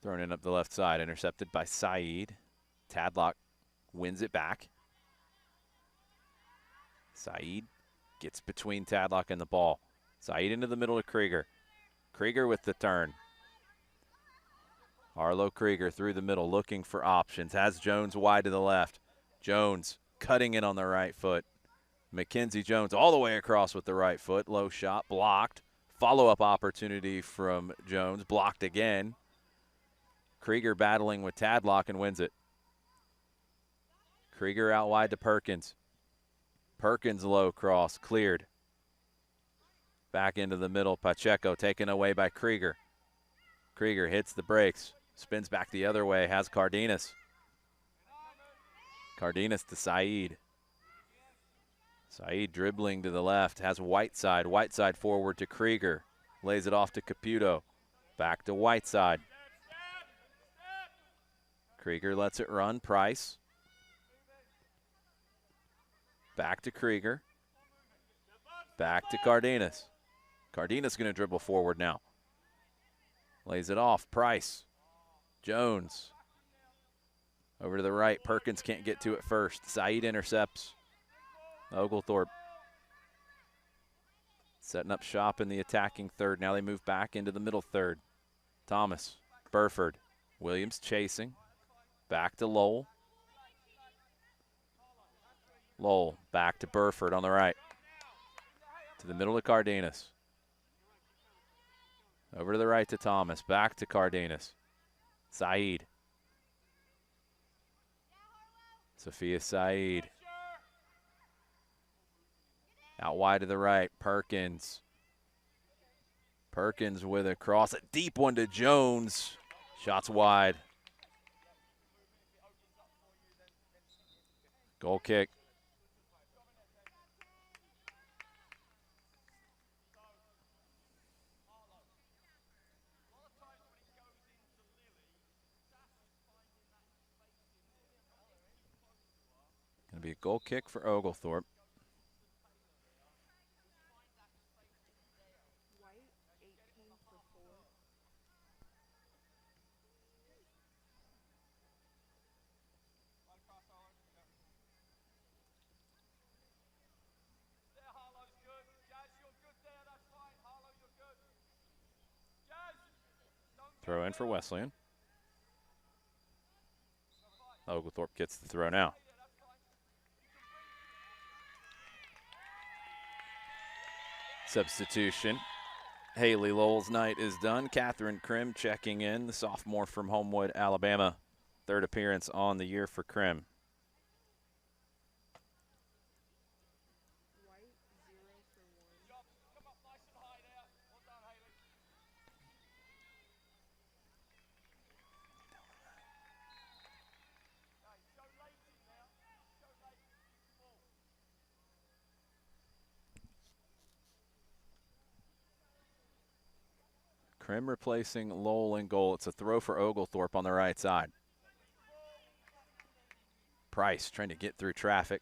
Thrown in up the left side, intercepted by Saeed. Tadlock wins it back. Saeed gets between Tadlock and the ball. Saeed into the middle of Krieger. Krieger with the turn. Harlow Krieger through the middle looking for options. Has Jones wide to the left. Jones cutting it on the right foot. Mackenzie Jones all the way across with the right foot. Low shot blocked. Follow-up opportunity from Jones. Blocked again. Krieger battling with Tadlock and wins it. Krieger out wide to Perkins. Perkins low cross, cleared. Back into the middle, Pacheco taken away by Krieger. Krieger hits the brakes, spins back the other way, has Cardenas. Cardenas to Saeed. Saeed dribbling to the left, has Whiteside. Whiteside forward to Krieger. Lays it off to Caputo. Back to Whiteside. Krieger lets it run. Price. Back to Krieger. Back to Cardenas. Cardenas going to dribble forward now. Lays it off. Price. Jones. Over to the right. Perkins can't get to it first. Saeed intercepts. Oglethorpe setting up shop in the attacking third. Now they move back into the middle third. Thomas. Burford. Williams chasing. Back to Lowell. Lowell back to Burford on the right. To the middle to Cardenas. Over to the right to Thomas. Back to Cardenas. Saeed. Sophia Saeed. Out wide to the right. Perkins. Perkins with a cross. A deep one to Jones. Shots wide. Goal kick. Going to be a goal kick for Oglethorpe. Throw in for Wesleyan. Oglethorpe gets the throw now. Substitution. Haley Lowell's night is done. Catherine Krim checking in, the sophomore from Homewood, Alabama. Third appearance on the year for Krim. Krim replacing Lowell in goal. It's a throw for Oglethorpe on the right side. Price trying to get through traffic.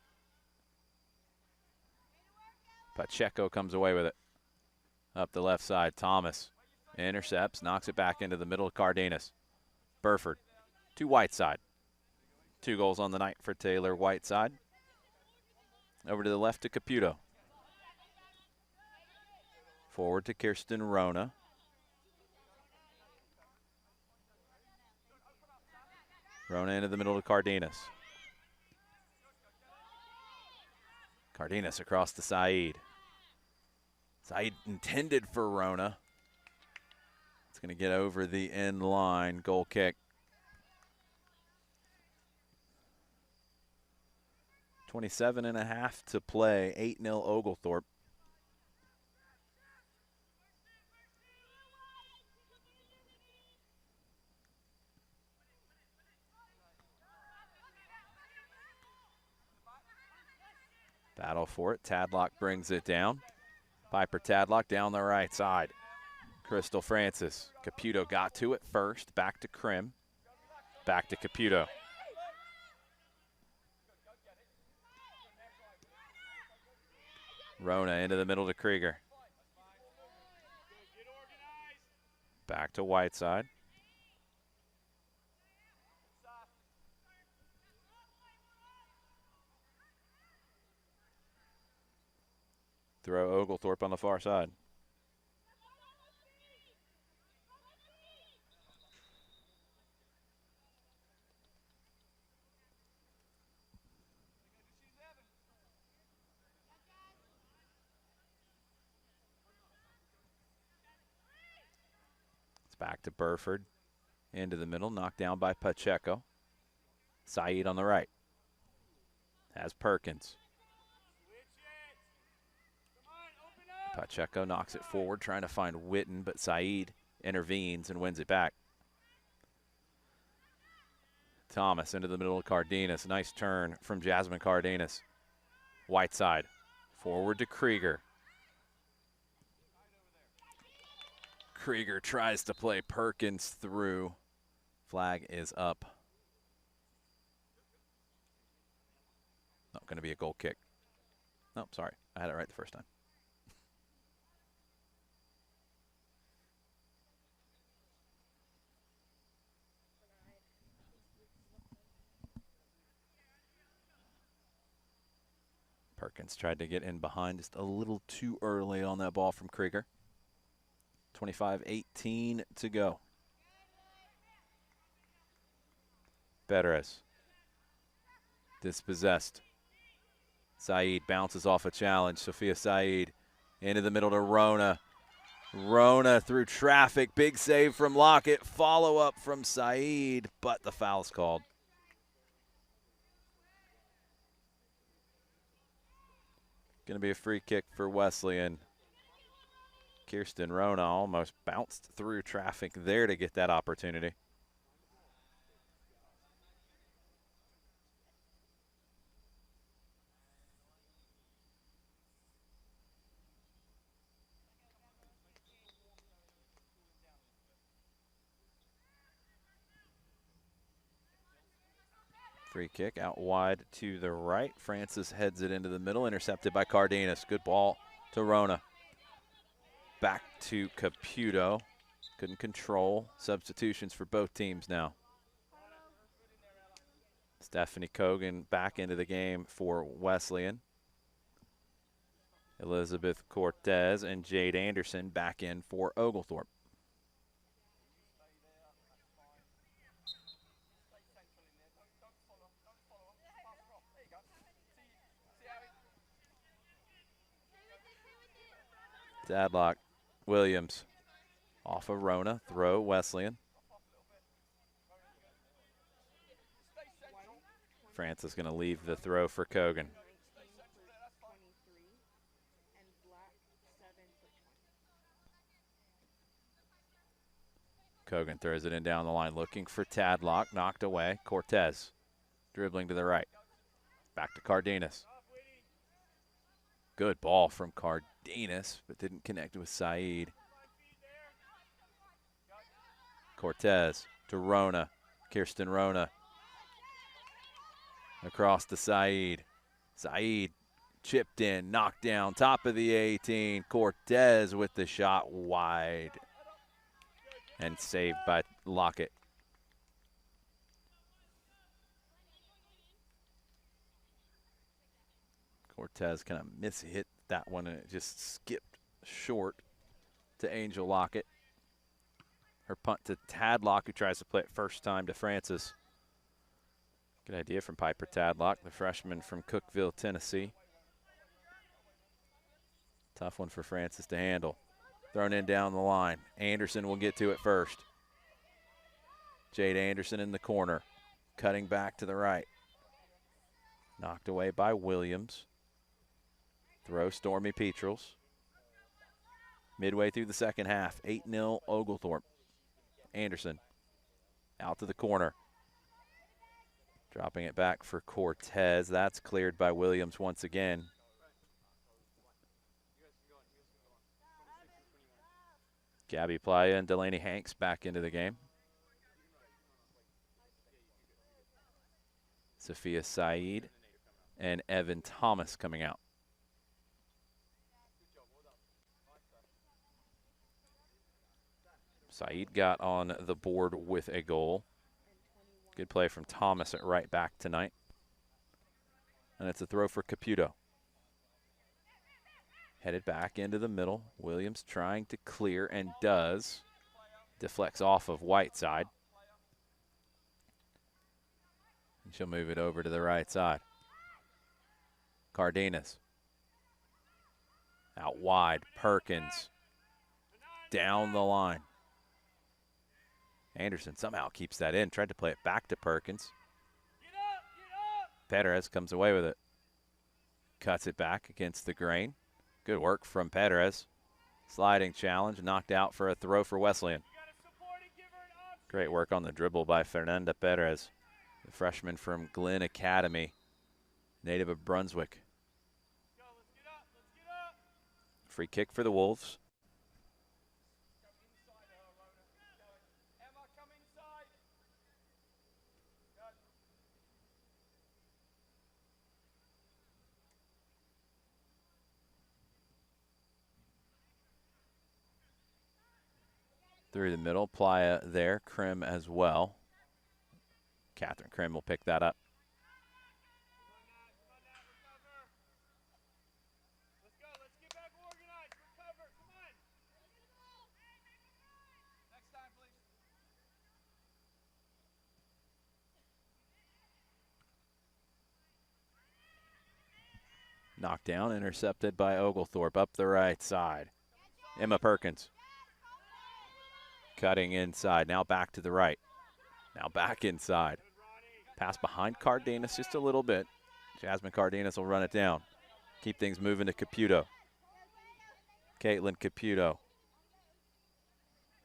Pacheco comes away with it. Up the left side, Thomas intercepts, knocks it back into the middle of Cardenas. Burford to Whiteside. 2 goals on the night for Taylor Whiteside. Over to the left to Caputo. Forward to Kirsten Rona. Rona into the middle to Cardenas. Cardenas across to Saeed. Saeed intended for Rona. It's going to get over the end line. Goal kick. 27.5 to play. 8-0 Oglethorpe. Battle for it. Tadlock brings it down. Piper Tadlock down the right side. Crystal Francis. Caputo got to it first. Back to Krim. Back to Caputo. Rona into the middle to Krieger. Back to Whiteside. Throw Oglethorpe on the far side. It's back to Burford. Into the middle, knocked down by Pacheco. Saeed on the right. Has Perkins. Pacheco knocks it forward, trying to find Witten, but Saeed intervenes and wins it back. Thomas into the middle of Cardenas. Nice turn from Jasmine Cardenas. Whiteside Forward to Krieger. Krieger tries to play Perkins through. Flag is up. Not going to be a goal kick. Oh, sorry. I had it right the first time. Perkins tried to get in behind just a little too early on that ball from Krieger. 25-18 to go. Perez. Dispossessed. Saeed bounces off a challenge. Sophia Saeed into the middle to Rona. Rona through traffic. Big save from Lockett. Follow up from Saeed, but the foul's called. Going to be a free kick for Wesleyan. Kirsten Rona almost bounced through traffic there to get that opportunity. Free kick out wide to the right. Francis heads it into the middle, intercepted by Cardenas. Good ball to Rona. Back to Caputo. Couldn't control. Substitutions for both teams now. Stephanie Kogan back into the game for Wesleyan. Elizabeth Cortez and Jade Anderson back in for Oglethorpe. Dadlock, Williams, off of Rona, throw Wesleyan. Francis going to leave the throw for Kogan. Kogan throws it in down the line, looking for Tadlock, knocked away. Cortez dribbling to the right. Back to Cardenas. Good ball from Cardenas, but didn't connect with Saeed. Cortez to Rona. Kirsten Rona. Across to Saeed. Saeed chipped in, knocked down, top of the 18. Cortez with the shot wide. And saved by Lockett. Cortez kind of mishit that one, and it just skipped short to Angel Lockett. Her punt to Tadlock, who tries to play it first time to Francis. Good idea from Piper Tadlock, the freshman from Cookeville, Tennessee. Tough one for Francis to handle. Thrown in down the line. Anderson will get to it first. Jade Anderson in the corner, cutting back to the right. Knocked away by Williams. Throw Stormy Petrels. Midway through the second half, 8-0 Oglethorpe. Anderson out to the corner. Dropping it back for Cortez. That's cleared by Williams once again. Gabby Playa and Delaney Hanks back into the game. Sophia Saeed and Evan Thomas coming out. Saeed got on the board with a goal. Good play from Thomas at right back tonight. And it's a throw for Caputo. Headed back into the middle. Williams trying to clear and does. Deflects off of Whiteside. And she'll move it over to the right side. Cardenas. Out wide. Perkins. Down the line. Anderson somehow keeps that in. Tried to play it back to Perkins. Perez comes away with it. Cuts it back against the grain. Good work from Perez. Sliding challenge, knocked out for a throw for Wesleyan. Great work on the dribble by Fernanda Perez, the freshman from Glen Academy, native of Brunswick. Free kick for the Wolves. Inside her, Rona. Keep going. Emma, come inside. Good. Through the middle, Playa there, Krim as well. Catherine Krim will pick that up. Come on, recover. Let's go. Let's get back organized. Recover. Come on. Next time, please. Knocked down, intercepted by Oglethorpe up the right side. Emma Perkins. Cutting inside, now back to the right. Now back inside. Pass behind Cardenas just a little bit. Jasmine Cardenas will run it down. Keep things moving to Caputo. Caitlin Caputo.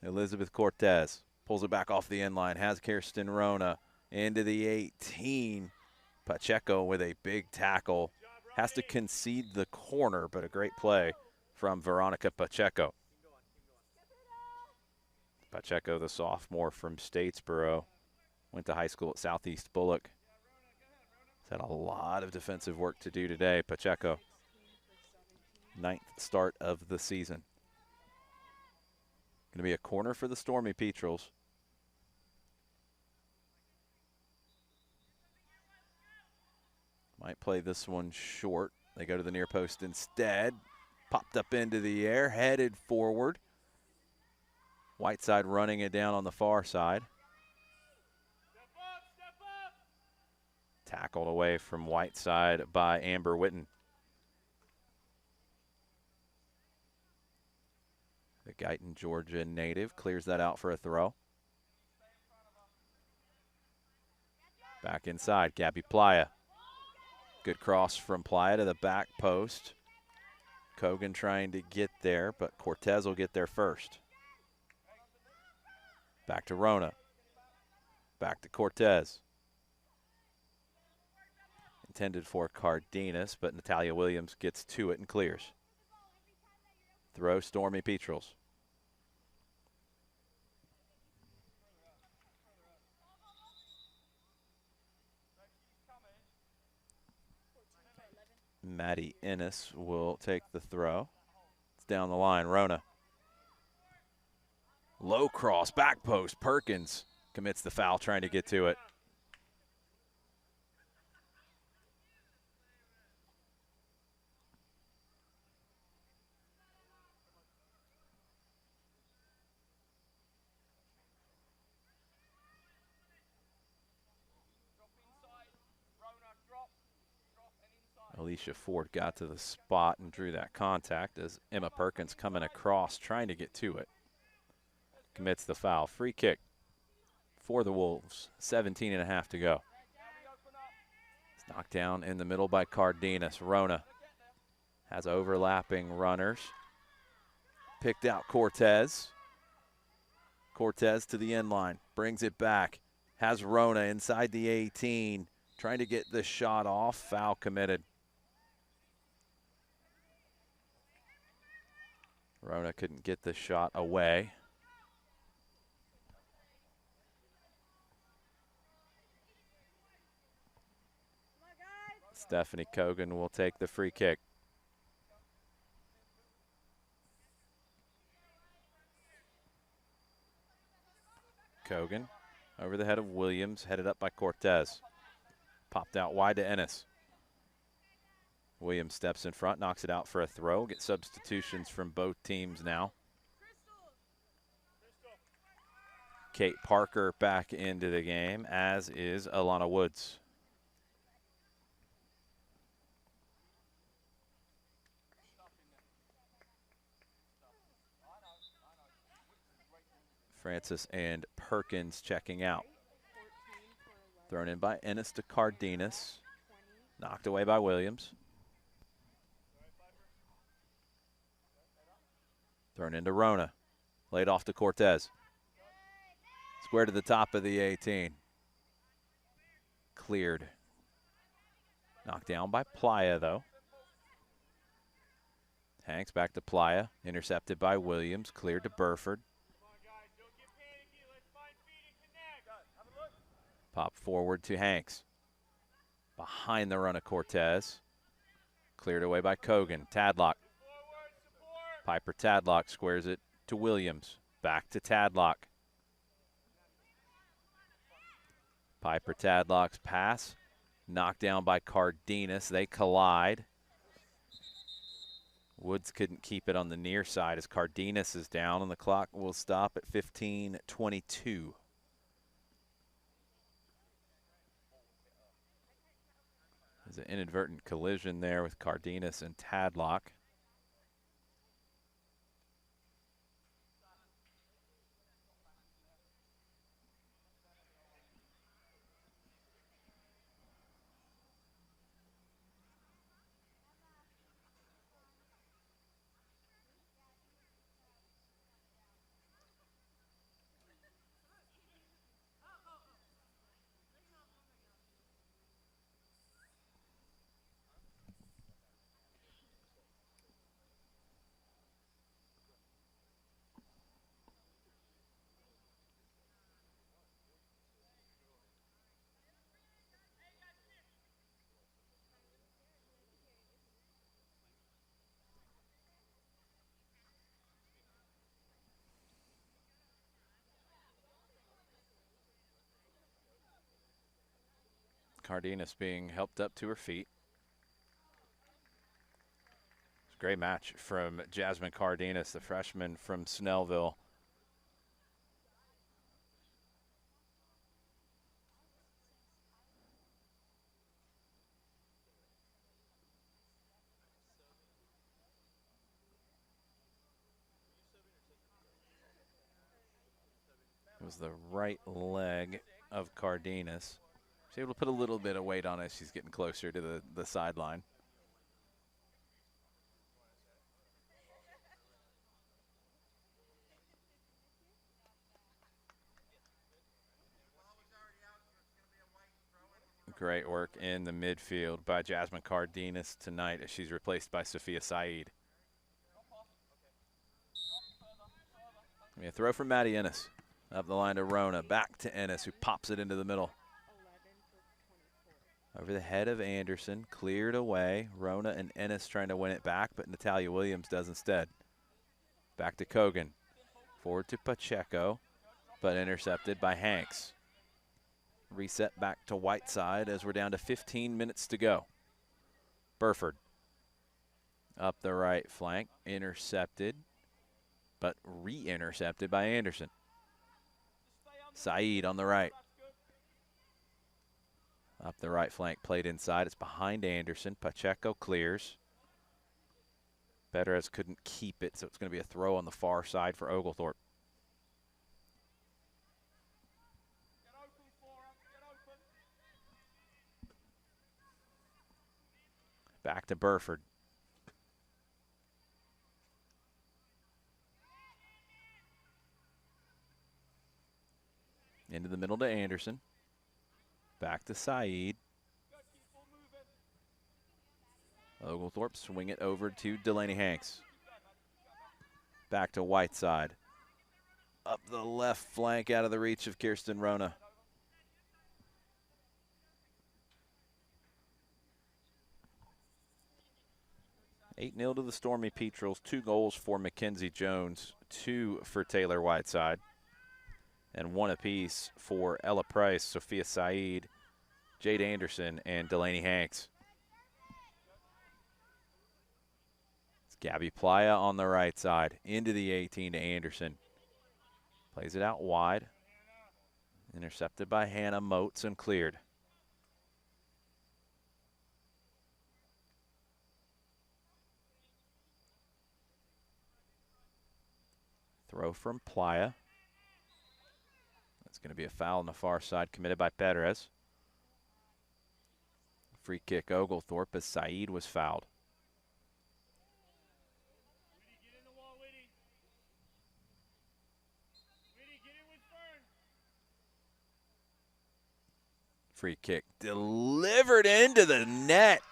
Elizabeth Cortez pulls it back off the end line. Has Kirsten Rona into the 18. Pacheco with a big tackle. Has to concede the corner, but a great play from Veronica Pacheco. Pacheco, the sophomore from Statesboro, went to high school at Southeast Bullock. He's had a lot of defensive work to do today. Pacheco, 9th start of the season. Going to be a corner for the Stormy Petrels. Might play this one short. They go to the near post instead. Popped up into the air, headed forward. Whiteside running it down on the far side. Step up, step up. Tackled away from Whiteside by Amber Witten. The Guyton, Georgia native clears that out for a throw. Back inside, Gabby Playa. Good cross from Playa to the back post. Kogan trying to get there, but Cortez will get there first. Back to Rona. Back to Cortez. Intended for Cardenas, but Natalia Williams gets to it and clears. Throw Stormy Petrels. Maddie Ennis will take the throw. It's down the line. Rona. Low cross, back post. Perkins commits the foul trying to get to it. Drop inside. Rona, drop. Drop and inside. Alicia Ford got to the spot and drew that contact as Emma Perkins coming across trying to get to it. Commits the foul. Free kick for the Wolves. 17.5 to go. It's knocked down in the middle by Cardenas. Rona has overlapping runners. Picked out Cortez. Cortez to the end line. Brings it back. Has Rona inside the 18. Trying to get the shot off. Foul committed. Rona couldn't get the shot away. Stephanie Kogan will take the free kick. Kogan over the head of Williams, headed up by Cortez. Popped out wide to Ennis. Williams steps in front, knocks it out for a throw. Get substitutions from both teams now. Kate Parker back into the game, as is Alana Woods. Francis and Perkins checking out. Thrown in by Ennis to Cardenas. Knocked away by Williams. Thrown into Rona. Laid off to Cortez. Square to the top of the 18. Cleared. Knocked down by Playa, though. Hanks back to Playa, intercepted by Williams, cleared to Burford. Pop forward to Hanks. Behind the run of Cortez. Cleared away by Kogan. Tadlock. Piper Tadlock squares it to Williams. Back to Tadlock. Piper Tadlock's pass. Knocked down by Cardenas. They collide. Woods couldn't keep it on the near side as Cardenas is down, and the clock will stop at 15:22. There's an inadvertent collision there with Cardenas and Tadlock. Cardenas being helped up to her feet. It's a great match from Jasmine Cardenas, the freshman from Snellville. It was the right leg of Cardenas. She's able to put a little bit of weight on it as she's getting closer to the sideline. Great work in the midfield by Jasmine Cardenas tonight as she's replaced by Sophia Saeed. A throw from Maddie Ennis. Up the line to Rona, back to Ennis, who pops it into the middle. Over the head of Anderson, cleared away. Rona and Ennis trying to win it back, but Natalia Williams does instead. Back to Kogan. Forward to Pacheco, but intercepted by Hanks. Reset back to Whiteside as we're down to 15 minutes to go. Burford. Up the right flank, intercepted, but re-intercepted by Anderson. Saeed on the right. Up the right flank, played inside. It's behind Anderson. Pacheco clears. Betteres couldn't keep it, so it's going to be a throw on the far side for Oglethorpe. Back to Burford. Into the middle to Anderson. Back to Saeed. Oglethorpe swing it over to Delaney Hanks. Back to Whiteside. Up the left flank out of the reach of Kirsten Rona. (8-0 to the Stormy Petrels. 2 goals for Mackenzie Jones, 2 for Taylor Whiteside, and 1 apiece for Ella Price, Sophia Saeed, Jade Anderson, and Delaney Hanks. It's Gabby Playa on the right side, into the 18 to Anderson. Plays it out wide. Intercepted by Hannah Motes and cleared. Throw from Playa. That's going to be a foul on the far side committed by Betteres. Free kick Oglethorpe as Saeed was fouled. Free kick delivered into the net.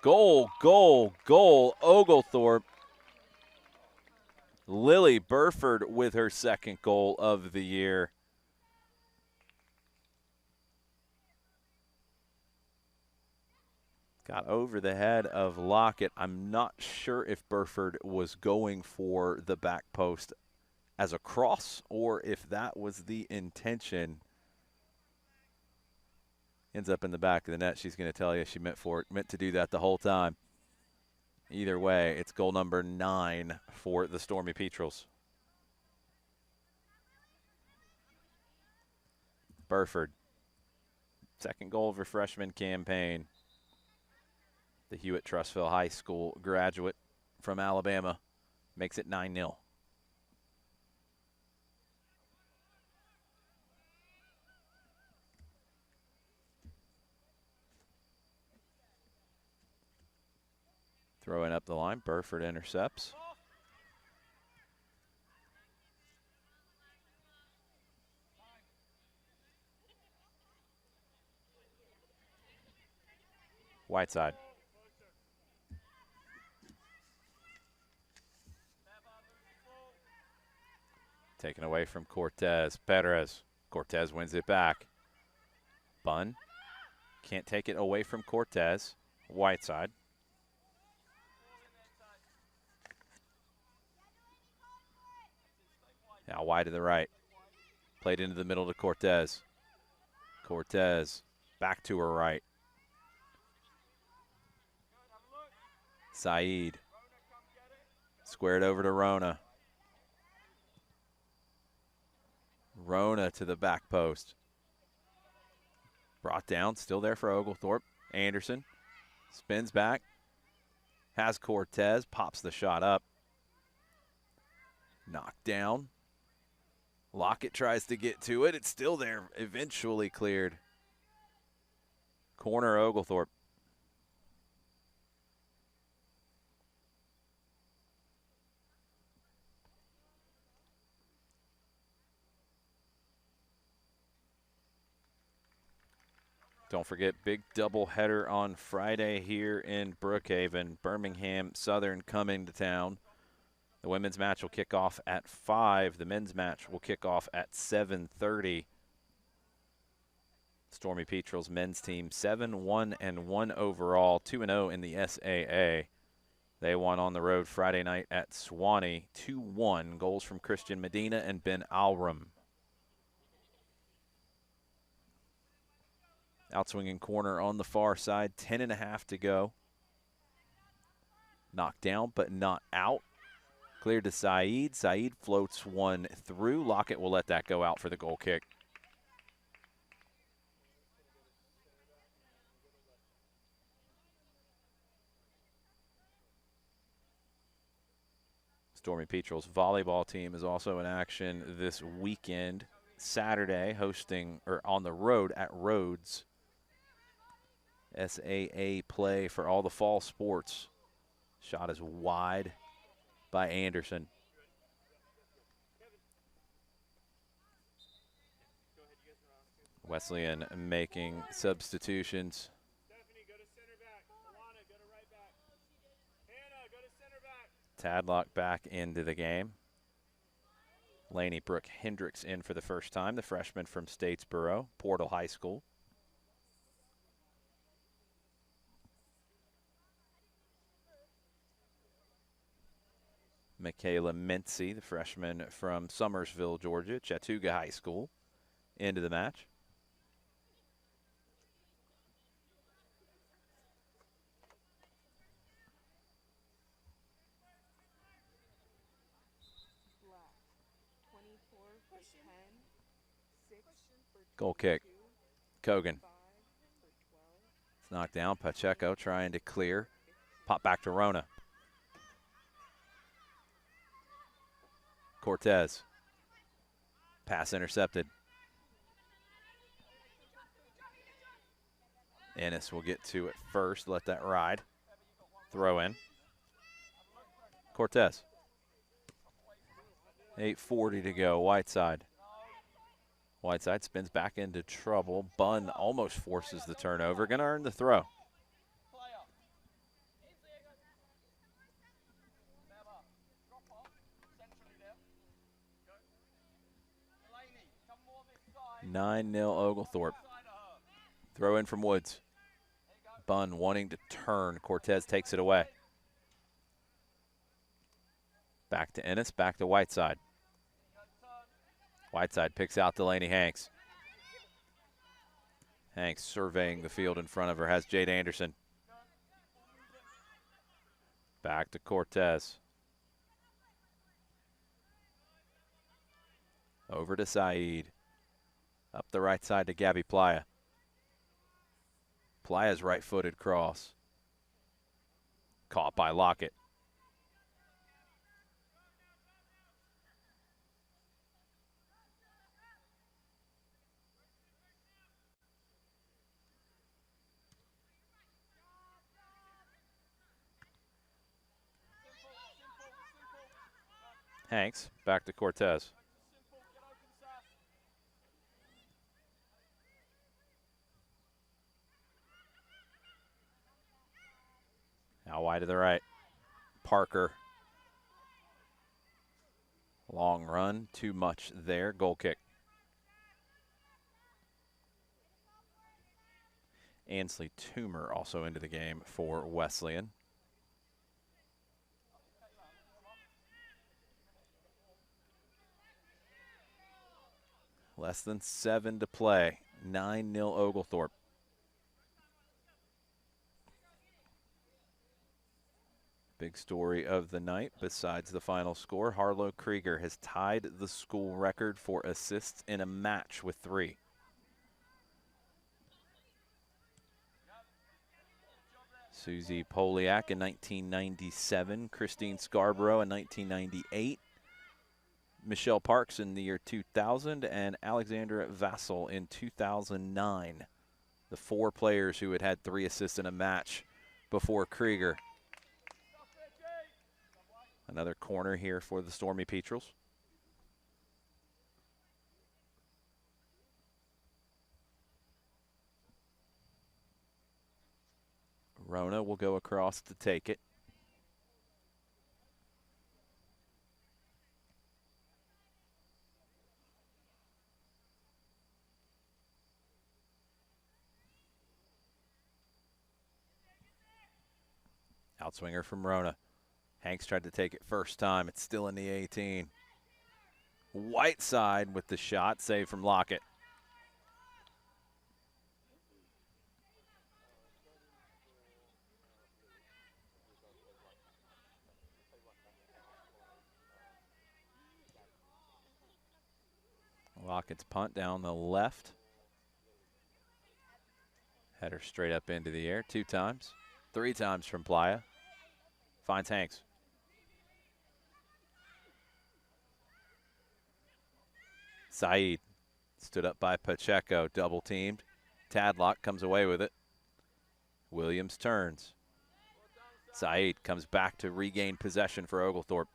Goal, goal, goal. Oglethorpe. Lily Burford with her second goal of the year. Got over the head of Lockett. I'm not sure if Burford was going for the back post as a cross or if that was the intention. Ends up in the back of the net. She's going to tell you she meant to do that the whole time. Either way, it's goal number 9 for the Stormy Petrels. Burford, second goal of her freshman campaign. The Hewitt-Trussville High School graduate from Alabama makes it 9-0. Throwing up the line, Burford intercepts. Whiteside. Taken away from Cortez. Perez. Cortez wins it back. Bunn. Can't take it away from Cortez. Whiteside. Now wide to the right. Played into the middle to Cortez. Cortez back to her right. Saeed. Squared over to Rona. Rona to the back post. Brought down, still there for Oglethorpe. Anderson spins back. Has Cortez, pops the shot up. Knocked down. Lockett tries to get to it. It's still there, eventually cleared. Corner Oglethorpe. Don't forget, big doubleheader on Friday here in Brookhaven. Birmingham Southern coming to town. The women's match will kick off at 5. The men's match will kick off at 7:30. Stormy Petrels men's team 7-1-1 overall, 2-0 in the SAA. They won on the road Friday night at Swanee, 2-1. Goals from Christian Medina and Ben Alram. Outswinging corner on the far side, 10.5 to go. Knocked down but not out. Cleared to Saeed. Saeed floats one through. Lockett will let that go out for the goal kick. Stormy Petrels volleyball team is also in action this weekend. Saturday, hosting or on the road at Rhodes. SAA play for all the fall sports. Shot is wide by Anderson. Wesleyan making substitutions. Tadlock back into the game. Laney Brooke Hendricks in for the first time, the freshman from Statesboro, Portal High School. Michaela Mincy, the freshman from Summersville, Georgia, Chattooga High School, into the match. Goal kick. Kogan. It's knocked down. Pacheco trying to clear. Pop back to Rona. Cortez. Pass intercepted. Ennis will get to it first. Let that ride. Throw in. Cortez. 8:40 to go. Whiteside. Whiteside spins back into trouble. Bunn almost forces the turnover. Going to earn the throw. 9-0 Oglethorpe. Throw in from Woods. Bunn wanting to turn. Cortez takes it away. Back to Ennis, back to Whiteside. Whiteside picks out Delaney Hanks. Hanks surveying the field in front of her, has Jade Anderson. Back to Cortez. Over to Saeed. Up the right side to Gabby Playa. Playa's right-footed cross. Caught by Lockett. Hanks, back to Cortez. Now wide to the right. Parker. Long run, too much there. Goal kick. Ansley Toomer also into the game for Wesleyan. Less than 7 to play. 9-0 Oglethorpe. Big story of the night, besides the final score, Harlow Krieger has tied the school record for assists in a match with 3. Susie Poliak in 1997, Christine Scarborough in 1998, Michelle Parks in the year 2000, and Alexandra Vassal in 2009. The 4 players who had 3 assists in a match before Krieger. Another corner here for the Stormy Petrels. Rona will go across to take it. Outswinger from Rona. Hanks tried to take it first time. It's still in the 18. Whiteside with the shot, save from Lockett. Lockett's punt down the left. Header straight up into the air 2 times. 3 times from Playa. Finds Hanks. Saeed stood up by Pacheco, double teamed. Tadlock comes away with it. Williams turns. Saeed comes back to regain possession for Oglethorpe.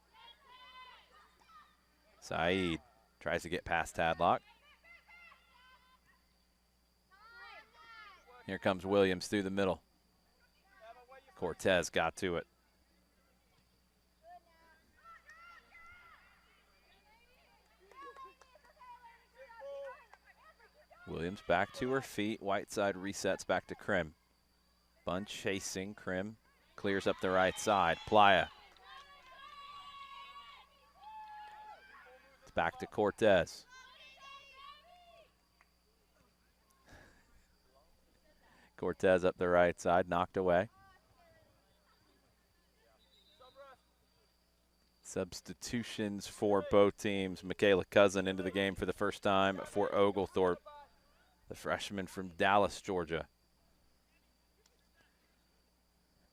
Saeed tries to get past Tadlock. Here comes Williams through the middle. Cortez got to it. Williams back to her feet. Whiteside resets back to Krim. Bunn chasing. Krim clears up the right side. Playa. It's back to Cortez. Cortez up the right side, knocked away. Substitutions for both teams. Michaela Cousin into the game for the first time for Oglethorpe, the freshman from Dallas, Georgia.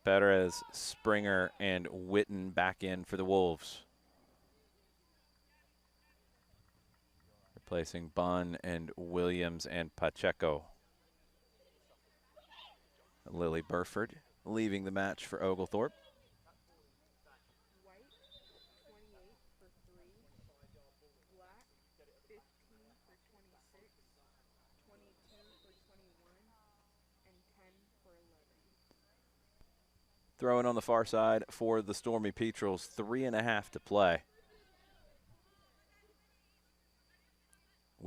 Perez, Springer, and Witten back in for the Wolves. Replacing Bunn and Williams and Pacheco. Lily Burford leaving the match for Oglethorpe. White, 28 for 3. Black, 15 for 26. 22 for 21. And 10 for 11. Throwing on the far side for the Stormy Petrels, 3.5 to play.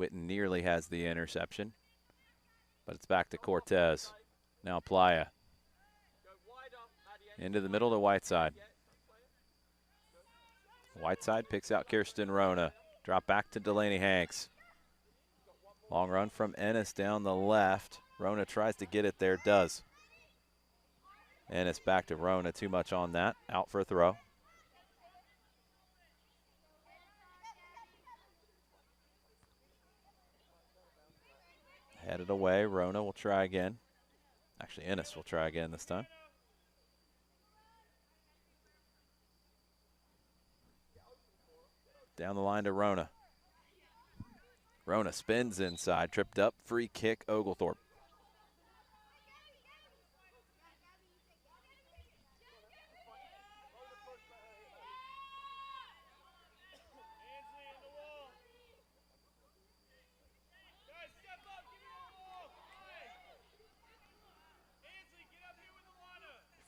Witten nearly has the interception, but it's back to Cortez. Now Playa. Into the middle to Whiteside. Whiteside picks out Kirsten Rona. Drop back to Delaney Hanks. Long run from Ennis down the left. Rona tries to get it there, does. Ennis back to Rona, too much on that. Out for a throw. Headed away, Rona will try again. Actually, Ennis will try again this time. Down the line to Rona. Rona spins inside, tripped up, free kick, Oglethorpe.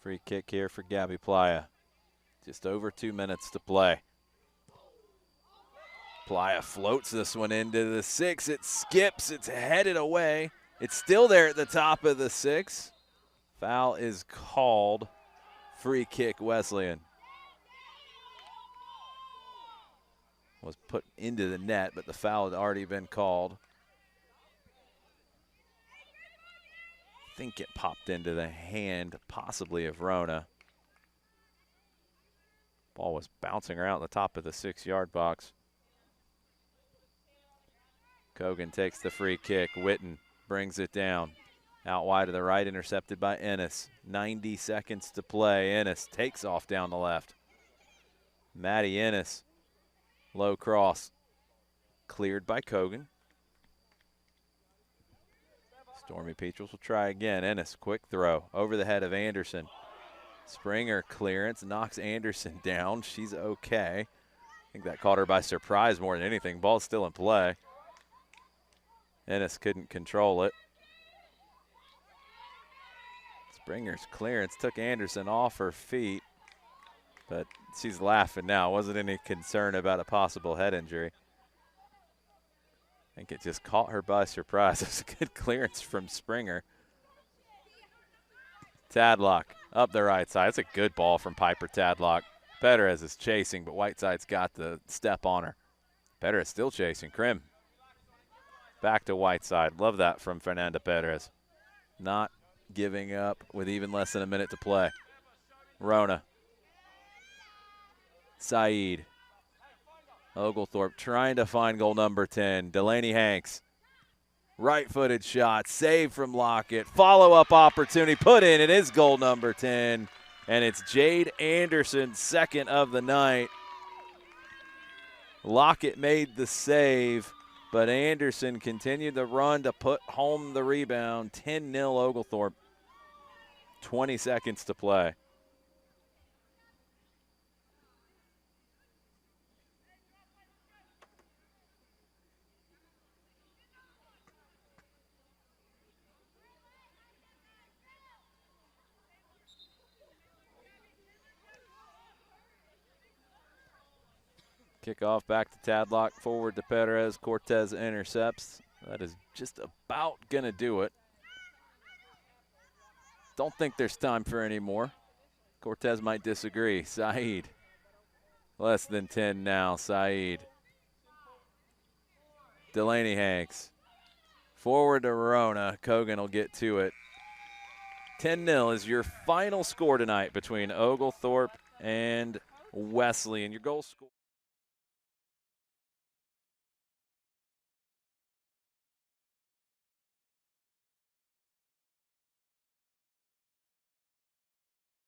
Free kick here for Gabby Playa. Just over 2 minutes to play. Playa floats this one into the 6. It skips. It's headed away. It's still there at the top of the 6. Foul is called. Free kick, Wesleyan. Was put into the net, but the foul had already been called. I think it popped into the hand, possibly of Rona. Ball was bouncing around the top of the 6-yard box. Kogan takes the free kick. Witten brings it down. Out wide to the right, intercepted by Ennis. 90 seconds to play. Ennis takes off down the left. Maddie Ennis, low cross. Cleared by Kogan. Stormy Petrels will try again. Ennis, quick throw over the head of Anderson. Springer clearance, knocks Anderson down. She's okay. I think that caught her by surprise more than anything. Ball's still in play. Ennis couldn't control it. Springer's clearance took Anderson off her feet, but she's laughing now. Wasn't any concern about a possible head injury. I think it just caught her by surprise. It was a good clearance from Springer. Tadlock up the right side. It's a good ball from Piper Tadlock. Perez is chasing, but Whiteside's got the step on her. Perez still chasing. Krim back to Whiteside. Love that from Fernanda Perez. Not giving up with even less than a minute to play. Rona. Saeed. Oglethorpe trying to find goal number 10. Delaney Hanks. Right-footed shot. Save from Lockett. Follow-up opportunity. Put in. It is goal number 10. And it's Jade Anderson's second of the night. Lockett made the save, but Anderson continued the run to put home the rebound. 10-0 Oglethorpe. 20 seconds to play. Kickoff back to Tadlock, forward to Perez. Cortez intercepts. That is just about going to do it. Don't think there's time for any more. Cortez might disagree. Saeed. Less than 10 now. Saeed. Delaney Hanks. Forward to Rona. Kogan will get to it. 10-0 is your final score tonight between Oglethorpe and Wesleyan. Your goal score.